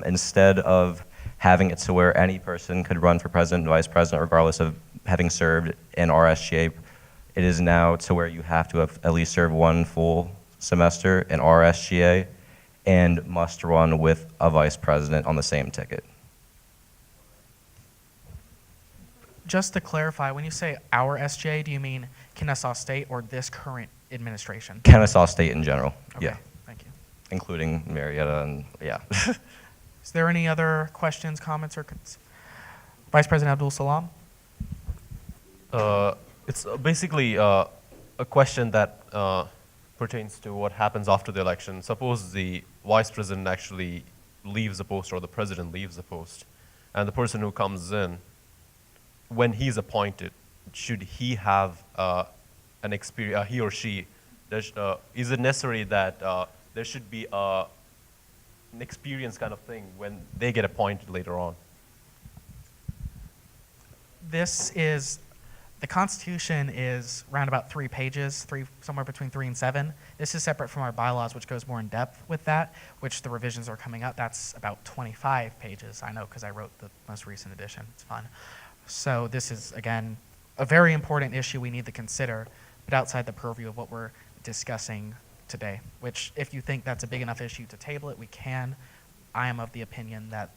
instead of having it to where any person could run for president and vice president regardless of having served in RSGA. It is now to where you have to have at least served one full semester in RSGA and must run with a vice president on the same ticket. Just to clarify, when you say our SGA, do you mean Kennesaw State or this current administration? Kennesaw State in general, Okay, yeah. thank you. Including Marietta and, yeah. Is there any other questions, comments, or Vice President Abdul Salam? It's basically a question that pertains to what happens after the election. Suppose the vice president actually leaves the post or the president leaves the post, and the person who comes in, when he's appointed, should he have an experience, he or she, is it necessary that there should be an experience kind of thing when they get appointed later on? The Constitution is around about 3 pages, somewhere between 3 and 7. This is separate from our bylaws, which goes more in depth with that, which the revisions are coming out. That's about 25 pages. I know because I wrote the most recent edition. It's fun. So this is, again, a very important issue we need to consider, but outside the purview of what we're discussing today, which if you think that's a big enough issue to table it, we can. I am of the opinion that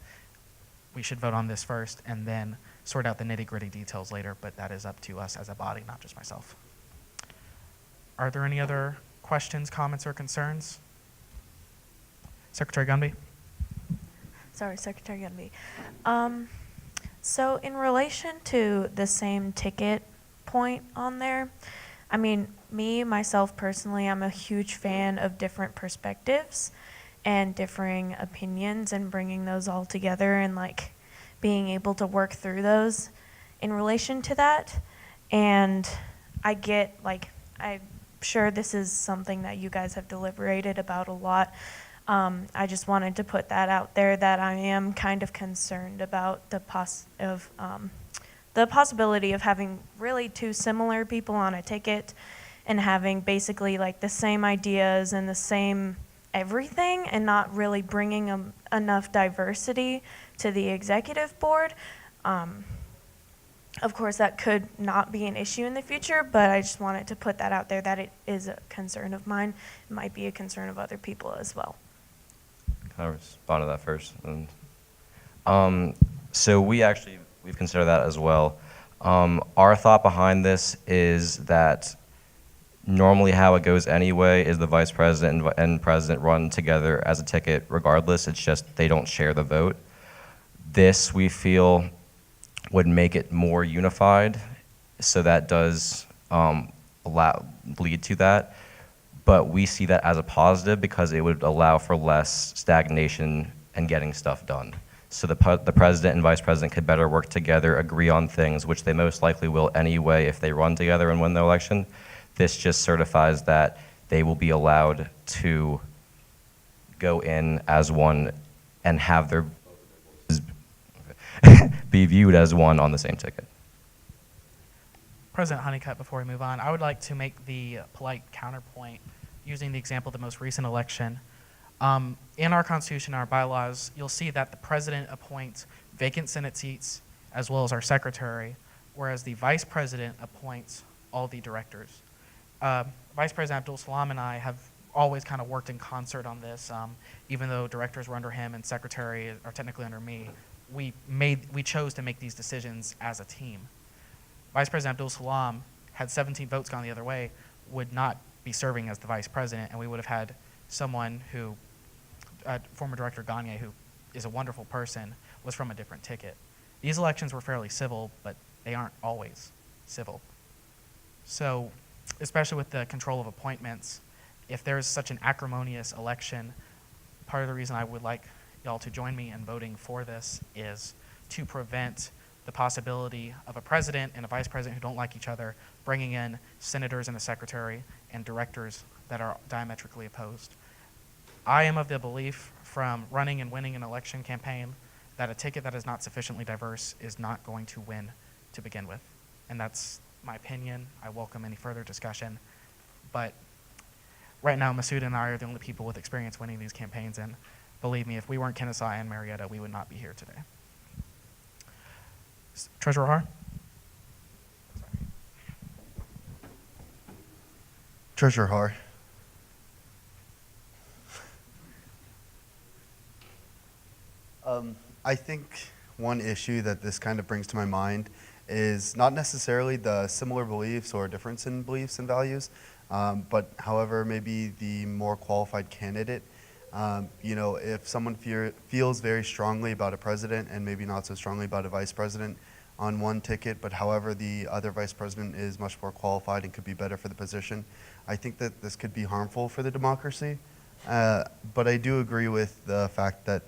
we should vote on this first and then sort out the nitty-gritty details later, but that is up to us as a body, not just myself. Are there any other questions, comments, or concerns? Secretary Gunby? Sorry, Secretary Gunby. So in relation to the same ticket point on there, I mean, myself personally, I'm a huge fan of different perspectives and differing opinions and bringing those all together and like being able to work through those in relation to that. And I get, like, I'm sure this is something that you guys have deliberated about a lot. I just wanted to put that out there that I am kind of concerned about the possibility of having really 2 similar people on a ticket and having basically like the same ideas and the same everything and not really bringing enough diversity to the executive board. Of course, that could not be an issue in the future, but I just wanted to put that out there that it is a concern of mine. It might be a concern of other people as well. Can I respond to that first? So we've considered that as well. Our thought behind this is that normally how it goes anyway is the vice president and president run together as a ticket regardless. It's just they don't share the vote. This, we feel, would make it more unified, so that does lead to that. But we see that as a positive because it would allow for less stagnation and getting stuff done. So the president and vice president could better work together, agree on things, which they most likely will anyway if they run together and win the election. This just certifies that they will be allowed to go in as one and have their voices be viewed as one on the same ticket. President Honeycutt, before we move on, I would like to make the polite counterpoint using the example of the most recent election. In our Constitution, our bylaws, you'll see that the president appoints vacant Senate seats as well as our secretary, whereas the vice president appoints all the directors. Vice President Abdul Salam and I have always kind of worked in concert on this, even though directors were under him and secretary are technically under me. We chose to make these decisions as a team. Vice President Abdul Salam, had 17 votes gone the other way, would not be serving as the vice president, and we would have had someone who, former Director Gagne, who is a wonderful person, was from a different ticket. These elections were fairly civil, but they aren't always civil. So, especially with the control of appointments, if there's such an acrimonious election, part of the reason I would like y'all to join me in voting for this is to prevent the possibility of a president and a vice president who don't like each other bringing in senators and a secretary and directors that are diametrically opposed. I am of the belief from running and winning an election campaign that a ticket that is not sufficiently diverse is not going to win to begin with. And that's my opinion. I welcome any further discussion. But right now, Masood and I are the only people with experience winning these campaigns, and believe me, if we weren't Kennesaw and Marietta, we would not be here today. Treasurer Har? Treasurer Har. I think one issue that this kind of brings to my mind is not necessarily the similar beliefs or difference in beliefs and values, but however, maybe the more qualified candidate. You know, if someone feels very strongly about a president and maybe not so strongly about a vice president on one ticket, but however, the other vice president is much more qualified and could be better for the position, I think that this could be harmful for the democracy. But I do agree with the fact that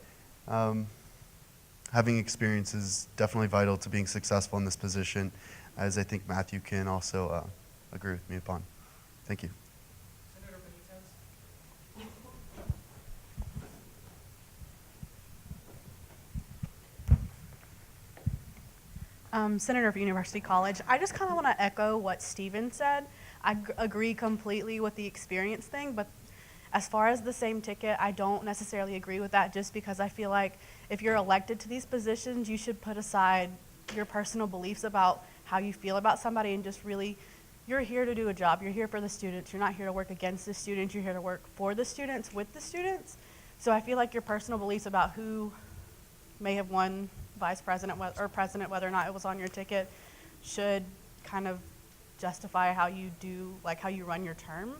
having experience is definitely vital to being successful in this position, as I think Matthew can also agree with me upon. Thank you. Senator for University College. I just kind of want to echo what Steven said. I agree completely with the experience thing, but as far as the same ticket, I don't necessarily agree with that, just because I feel like if you're elected to these positions, you should put aside your personal beliefs about how you feel about somebody and just really, you're here to do a job. You're here for the students. You're not here to work against the students. You're here to work for the students, with the students. So I feel like your personal beliefs about who may have won vice president or president, whether or not it was on your ticket, should kind of justify how you do, like how you run your term.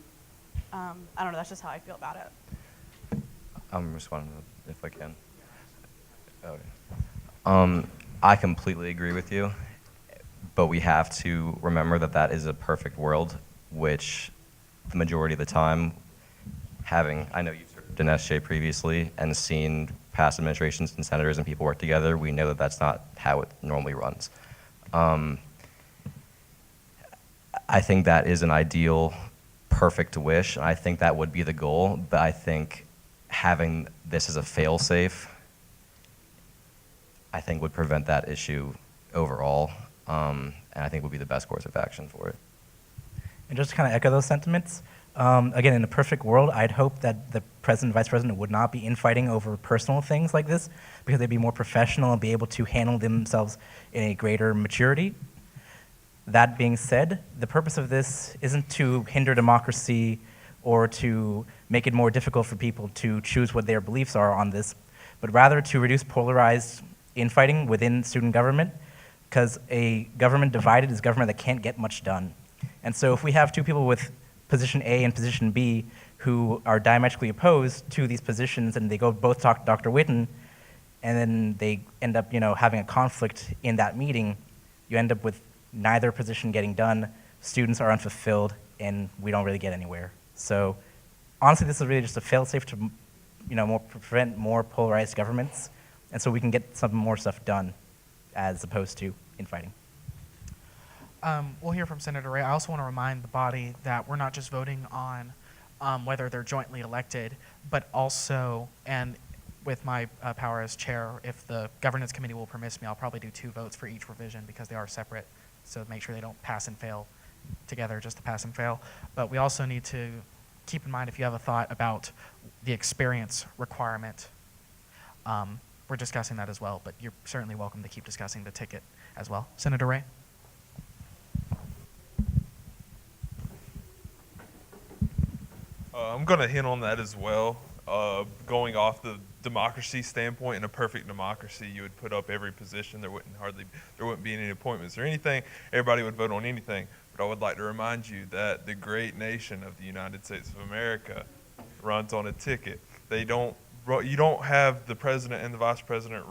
I don't know, that's just how I feel about it. I'm responding if I can. Okay. I completely agree with you, but we have to remember that that is a perfect world, which the majority of the time, I know you've served in SGA previously and seen past administrations and senators and people work together, we know that that's not how it normally runs. I think that is an ideal, perfect wish. I think that would be the goal, but I think having this as a fail-safe, I think would prevent that issue overall, and I think would be the best course of action for it. And just to kind of echo those sentiments, again, in a perfect world, I'd hope that the president and vice president would not be infighting over personal things like this, because they'd be more professional and be able to handle themselves in a greater maturity. That being said, the purpose of this isn't to hinder democracy or to make it more difficult for people to choose what their beliefs are on this, but rather to reduce polarized infighting within student government, because a government divided is government that can't get much done. And so if we have two people with position A and position B who are diametrically opposed to these positions, and they go both talk to Dr. Witten, and then they end up, having a conflict in that meeting, you end up with neither position getting done, students are unfulfilled, and we don't really get anywhere. So honestly, this is really just a fail-safe to, prevent more polarized governments, and so we can get some more stuff done as opposed to infighting. We'll hear from Senator Ray. I also want to remind the body that we're not just voting on whether they're jointly elected, but also, and with my power as chair, if the governance committee will permit me, I'll probably do 2 votes for each revision because they are separate, so make sure they don't pass and fail together just to pass and fail. But we also need to keep in mind, if you have a thought about the experience requirement, we're discussing that as well, but you're certainly welcome to keep discussing the ticket as well. Senator Ray? I'm going to hint on that as well. Going off the democracy standpoint, in a perfect democracy, you would put up every position. There wouldn't be any appointments or anything. Everybody would vote on anything. But I would like to remind you that the great nation of the United States of America runs on a ticket. You don't have the president and the vice president.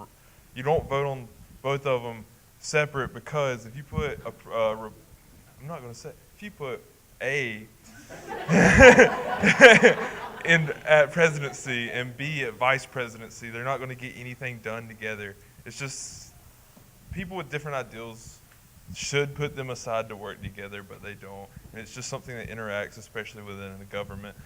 You don't vote on both of them separate, because if you put I'm not going to say, if you put A at presidency and B at vice presidency, they're not going to get anything done together. It's just people with different ideals should put them aside to work together, but they don't. And it's just something that interacts, especially within the government.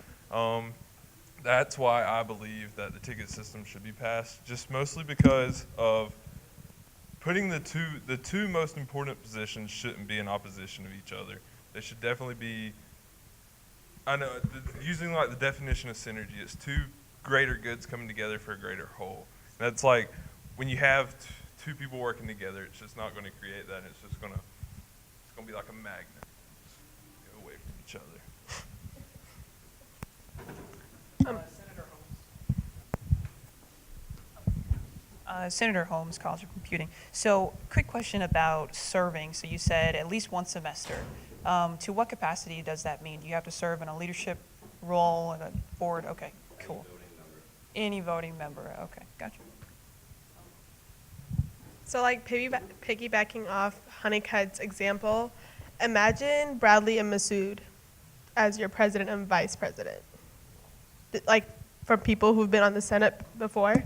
That's why I believe that the ticket system should be passed, just mostly because of putting the two most important positions shouldn't be in opposition of each other. They should definitely be, I know, using like the definition of synergy, it's two greater goods coming together for a greater whole. That's like when you have two people working together, it's just not going to create that. It's just going to be like a magnet. Just go away from each other. Senator Holmes, College of Computing. So, quick question about serving. So, you said at least one semester. To what capacity does that mean? Do you have to serve in a leadership role, in a board? Okay, cool. Any voting member. Okay, gotcha. So like piggybacking off Honeycutt's example, imagine Bradley and Masood as your president and vice president. Like for people who've been on the Senate before.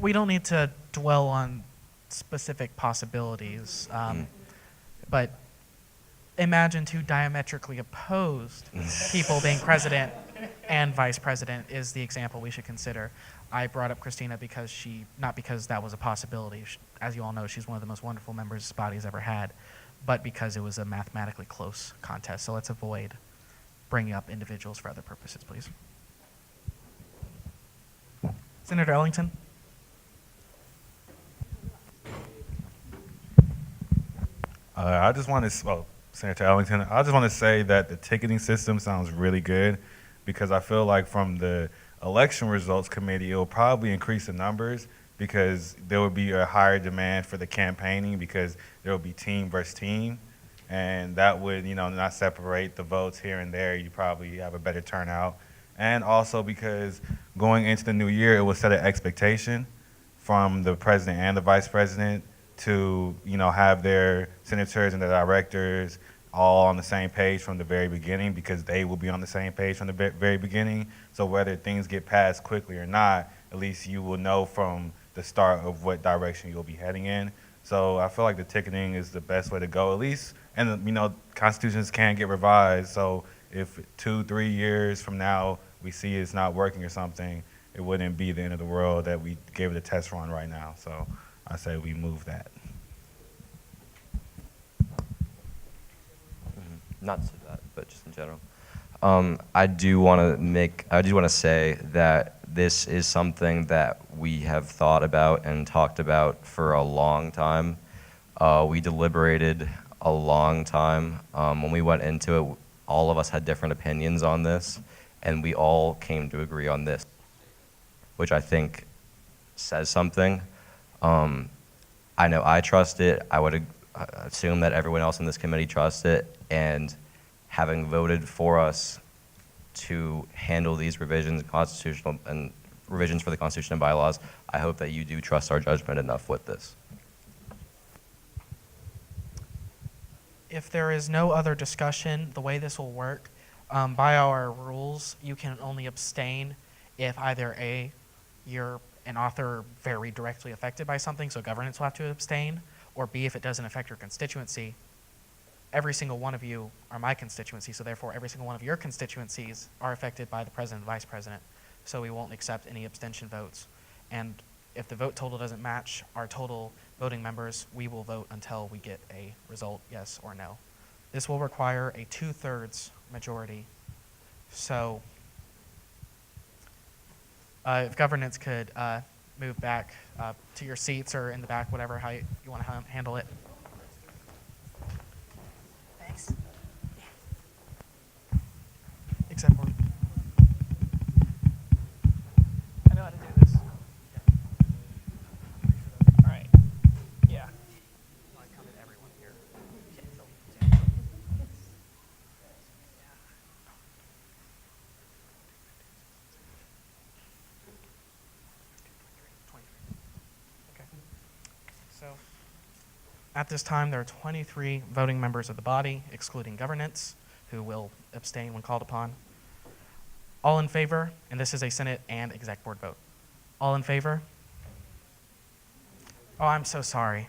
We don't need to dwell on specific possibilities, but imagine two diametrically opposed people being president and vice president is the example we should consider. I brought up Christina because not because that was a possibility. As you all know, she's one of the most wonderful members this body's ever had, but because it was a mathematically close contest. So let's avoid bringing up individuals for other purposes, please. Senator Ellington. I just want to, Senator Ellington, I just want to say that the ticketing system sounds really good because I feel like from the election results committee, it will probably increase the numbers because there will be a higher demand for the campaigning because there will be team versus team. And that would, not separate the votes here and there. You probably have a better turnout. And also because going into the new year, it will set an expectation from the president and the vice president to, have their senators and the directors all on the same page from the very beginning because they will be on the same page from the very beginning. So whether things get passed quickly or not, at least you will know from the start of what direction you'll be heading in. So I feel like the ticketing is the best way to go, at least. And, constitutions can get revised. So if 2-3 years from now we see it's not working or something, it wouldn't be the end of the world that we gave it a test run right now. So I say we move that. Not to that, but just in general. I do want to say that this is something that we have thought about and talked about for a long time. We deliberated a long time. When we went into it, all of us had different opinions on this, and we all came to agree on this, which I think says something. I know I trust it. I would assume that everyone else in this committee trusts it, and having voted for us to handle these revisions and revisions for the Constitution and bylaws, I hope that you do trust our judgment enough with this. If there is no other discussion, the way this will work, by our rules, you can only abstain if either A, you're an author very directly affected by something, so governance will have to abstain, or B, if it doesn't affect your constituency. Every single one of you are my constituency, so therefore every single one of your constituencies are affected by the president and vice president, so we won't accept any abstention votes. And if the vote total doesn't match our total voting members, we will vote until we get a result, yes or no. This will require a 2/3 majority. So if governance could move back to your seats or in the back, whatever, how you want to handle it. Thanks. Except for. I know how to do this. All right. Yeah. So at this time, there are 23 voting members of the body, excluding governance, who will abstain when called upon. All in favor, and this is a Senate and Exec Board vote. All in favor? Oh, I'm so sorry.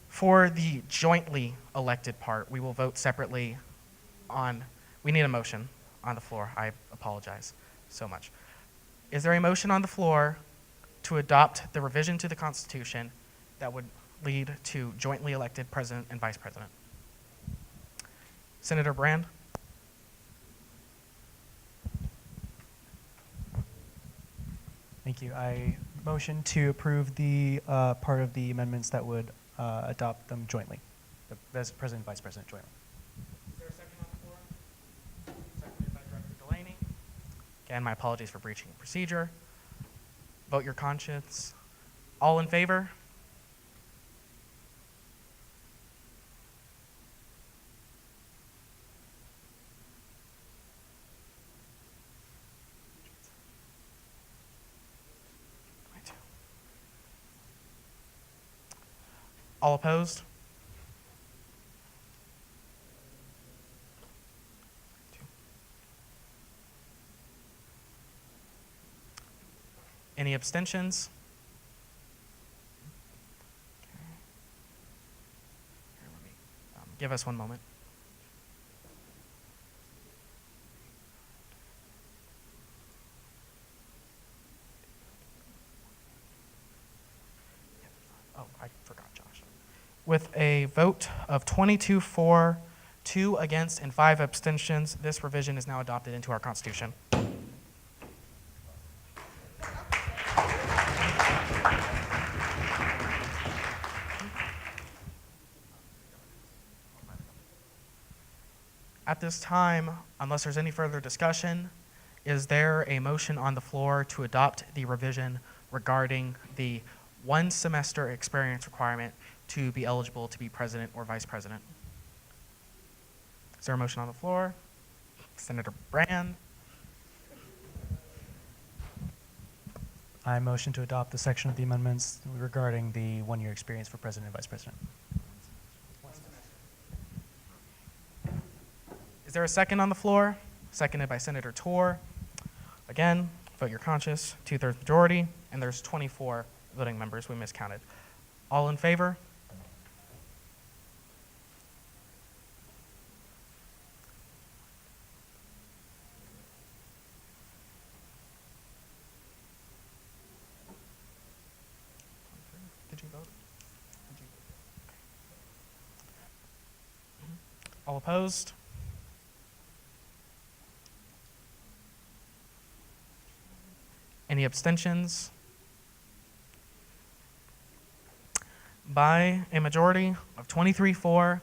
For the jointly elected part, we will vote separately on, we need a motion on the floor. I apologize so much. Is there a motion on the floor to adopt the revision to the Constitution that would lead to jointly elected president and vice president? Senator Brand? Thank you. I Motion to approve the part of the amendments that would adopt them jointly, the President and Vice President jointly. Is there a second on the floor? Seconded by Director Delaney. Again, my apologies for breaching procedure. Vote your conscience. All in favor? All opposed? Any abstentions? Here, let me, give us one moment. Oh, I forgot, Josh. With a vote of 22 for, 2 against, and 5 abstentions, this revision is now adopted into our Constitution. At this time, unless there's any further discussion, is there a motion on the floor to adopt the revision regarding the 1 semester experience requirement to be eligible to be president or vice president? Is there a motion on the floor? Senator Brand. I motion to adopt the section of the amendments regarding the 1-year experience for president and vice president. Is there a second on the floor? Seconded by Senator Torr. Again, vote your conscience, 2/3 majority, and there's 24 voting members. We miscounted. All in favor? Did you vote? Did you? All opposed? Any abstentions? By a majority of 23 for,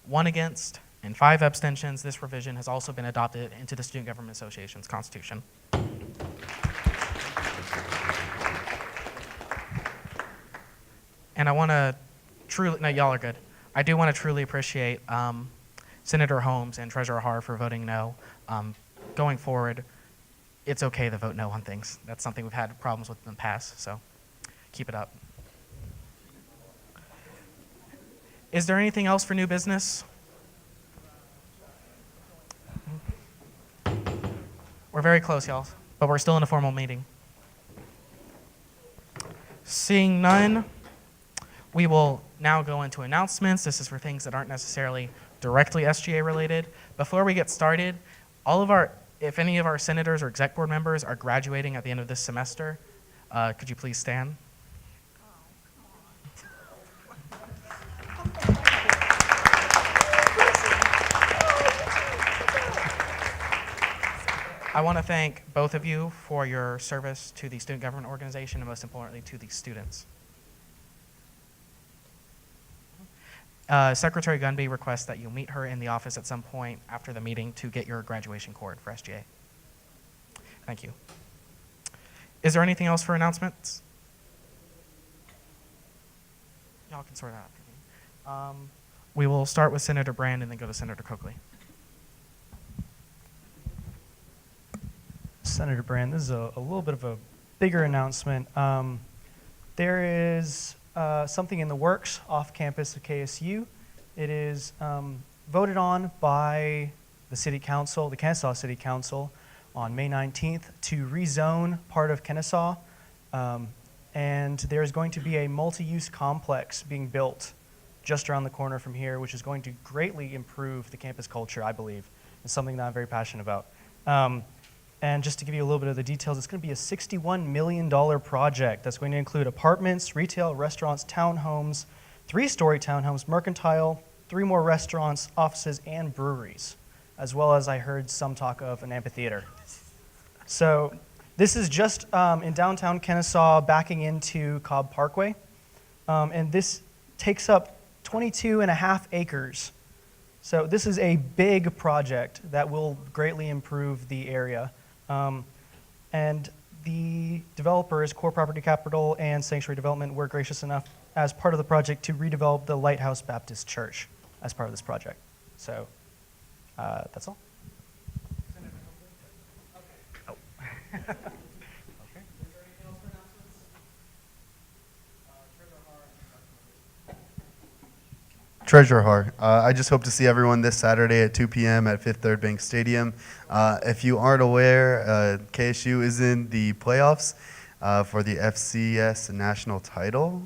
1 against, and 5 abstentions, this revision has also been adopted into the Student Government Association's Constitution. And I want to truly, no, y'all are good. I do want to truly appreciate Senator Holmes and Treasurer Har for voting no. Going forward, it's okay to vote no on things. That's something we've had problems with in the past, so keep it up. Is there anything else for new business? We're very close, y'all, but we're still in a formal meeting. Seeing none, we will now go into announcements. This is for things that aren't necessarily directly SGA related. Before we get started, if any of our senators or exec board members are graduating at the end of this semester, could you please stand? I want to thank both of you for your service to the student government organization and most importantly to the students. Secretary Gunby requests that you meet her in the office at some point after the meeting to get your graduation cord for SGA. Thank you. Is there anything else for announcements? Y'all can sort that out. We will start with Senator Brand and then go to Senator Coakley. Senator Brand, this is a little bit of a bigger announcement. There is something in the works off campus of KSU. It is voted on by the City Council, the Kennesaw City Council, on May 19th to rezone part of Kennesaw. And there's going to be a multi-use complex being built just around the corner from here, which is going to greatly improve the campus culture, I believe. It's something that I'm very passionate about. And just to give you a little bit of the details, it's going to be a $61 million project that's going to include apartments, retail, restaurants, townhomes, 3-story townhomes, mercantile, 3 more restaurants, offices, and breweries, as well as I heard some talk of an amphitheater. So This is just in downtown Kennesaw, backing into Cobb Parkway. And this takes up 22.5 acres. So this is a big project that will greatly improve the area. And the developers, Core Property Capital and Sanctuary Development, were gracious enough as part of the project to redevelop the Lighthouse Baptist Church as part of this project. So that's all. Treasurer Har, I just hope to see everyone this Saturday at 2 p.m. at Fifth Third Bank Stadium. If you aren't aware, KSU is in the playoffs for the FCS national title.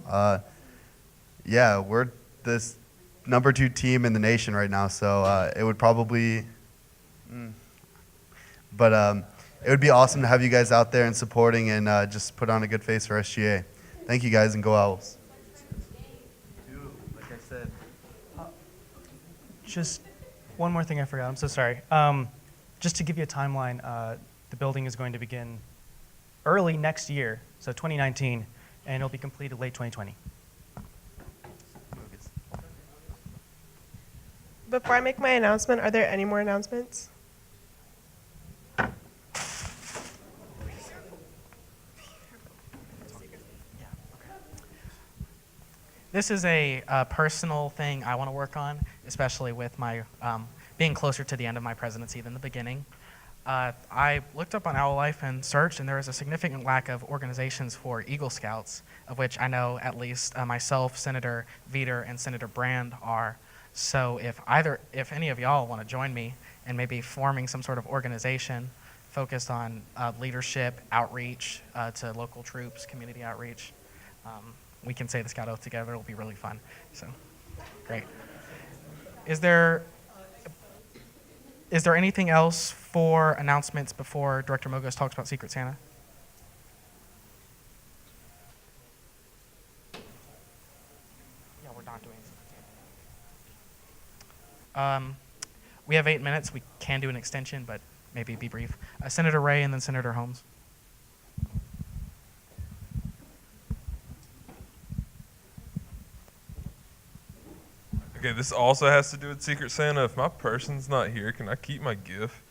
Yeah, we're this #2 team in the nation right now, so it would probably, it would be awesome to have you guys out there and supporting and just put on a good face for SGA. Thank you guys, and go Owls. Like I said, just one more thing I forgot. I'm so sorry. Just to give you a timeline, the building is going to begin early next year, so 2019, and it'll be completed late 2020. Before I make my announcement, are there any more announcements? This is a personal thing I want to work on, especially with my being closer to the end of my presidency than the beginning. I looked up on Owl Life and searched, and there is a significant lack of organizations for Eagle Scouts, of which I know at least myself, Senator Veeder, and Senator Brand are. So if any of y'all want to join me in maybe forming some sort of organization focused on leadership, outreach to local troops, community outreach, we can say the Scout Oath together. It'll be really fun. So, great. Is there anything else for announcements before Director Mogos talks about Secret Santa? Yeah, we're not doing Secret Santa. We have 8 minutes. We can do an extension, but maybe be brief. Senator Ray and then Senator Holmes. Okay, this also has to do with Secret Santa. If my person's not here, can I keep my gift?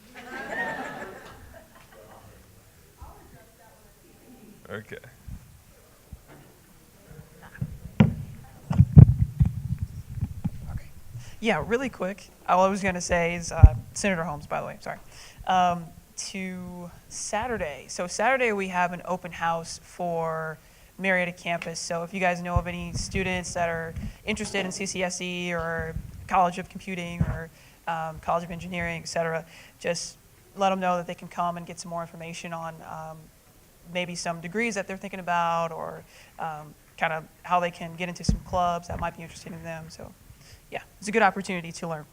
Okay. Yeah, really quick. All I was going to say is, Senator Holmes, by the way, sorry, to Saturday. So Saturday we have an open house for Marietta campus. So if you guys know of any students that are interested in CCSE or College of Computing or College of Engineering, et cetera, just let them know that they can come and get some more information on maybe some degrees that they're thinking about, or kind of how they can get into some clubs that might be interesting in them. So yeah, it's a good opportunity to learn.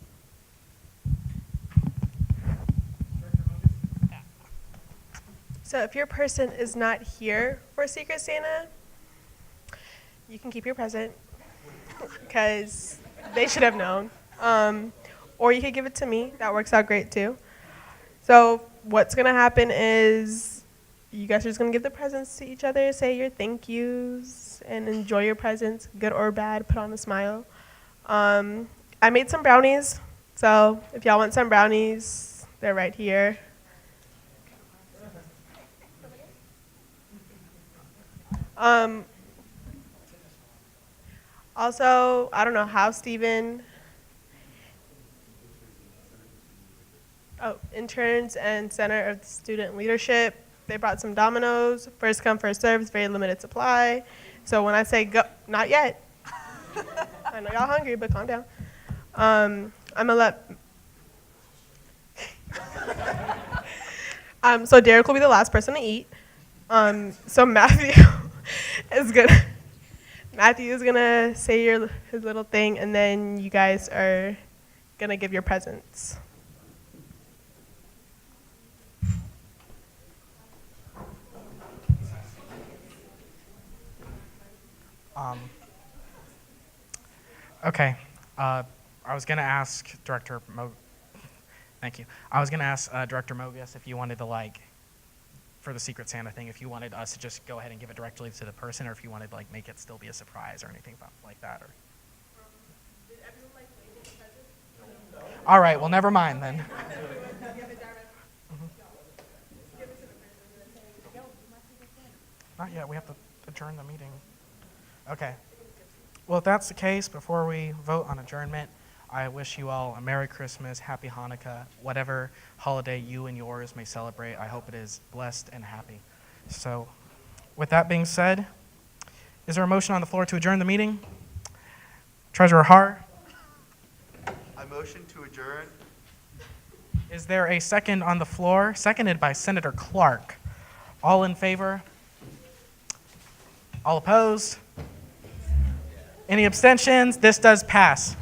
So if your person is not here for Secret Santa, you can keep your present because they should have known. Or you could give it to me. That works out great too. So what's going to happen is you guys are just going to give the presents to each other, say your thank yous, and enjoy your presents, good or bad, put on a smile. I made some brownies, so if y'all want some brownies, they're right here. Also, I don't know how Stephen, interns and Center of Student Leadership, they brought some Dominoes, first come, first serve, it's very limited supply. So when I say go, not yet. I know y'all hungry, but calm down. I'm gonna let, so Derek will be the last person to eat. So Matthew Matthew is gonna say his little thing, and then you guys are gonna give your presents. Okay. I was gonna ask Director Thank you. I was gonna ask Director Mogus if you wanted to for the Secret Santa thing, if you wanted us to just go ahead and give it directly to the person, or if you wanted to like make it still be a surprise or anything like that. Or. All right, well, never mind then. Not yet. We have to adjourn the meeting. Okay. Well, if that's the case, before we vote on adjournment, I wish you all a Merry Christmas, Happy Hanukkah, whatever holiday you and yours may celebrate. I hope it is blessed and happy. So, with that being said, is there a motion on the floor to adjourn the meeting? Treasurer Har? I motion to adjourn. Is there a second on the floor? Seconded by Senator Clark. All in favor? All opposed? Any abstentions? This does pass.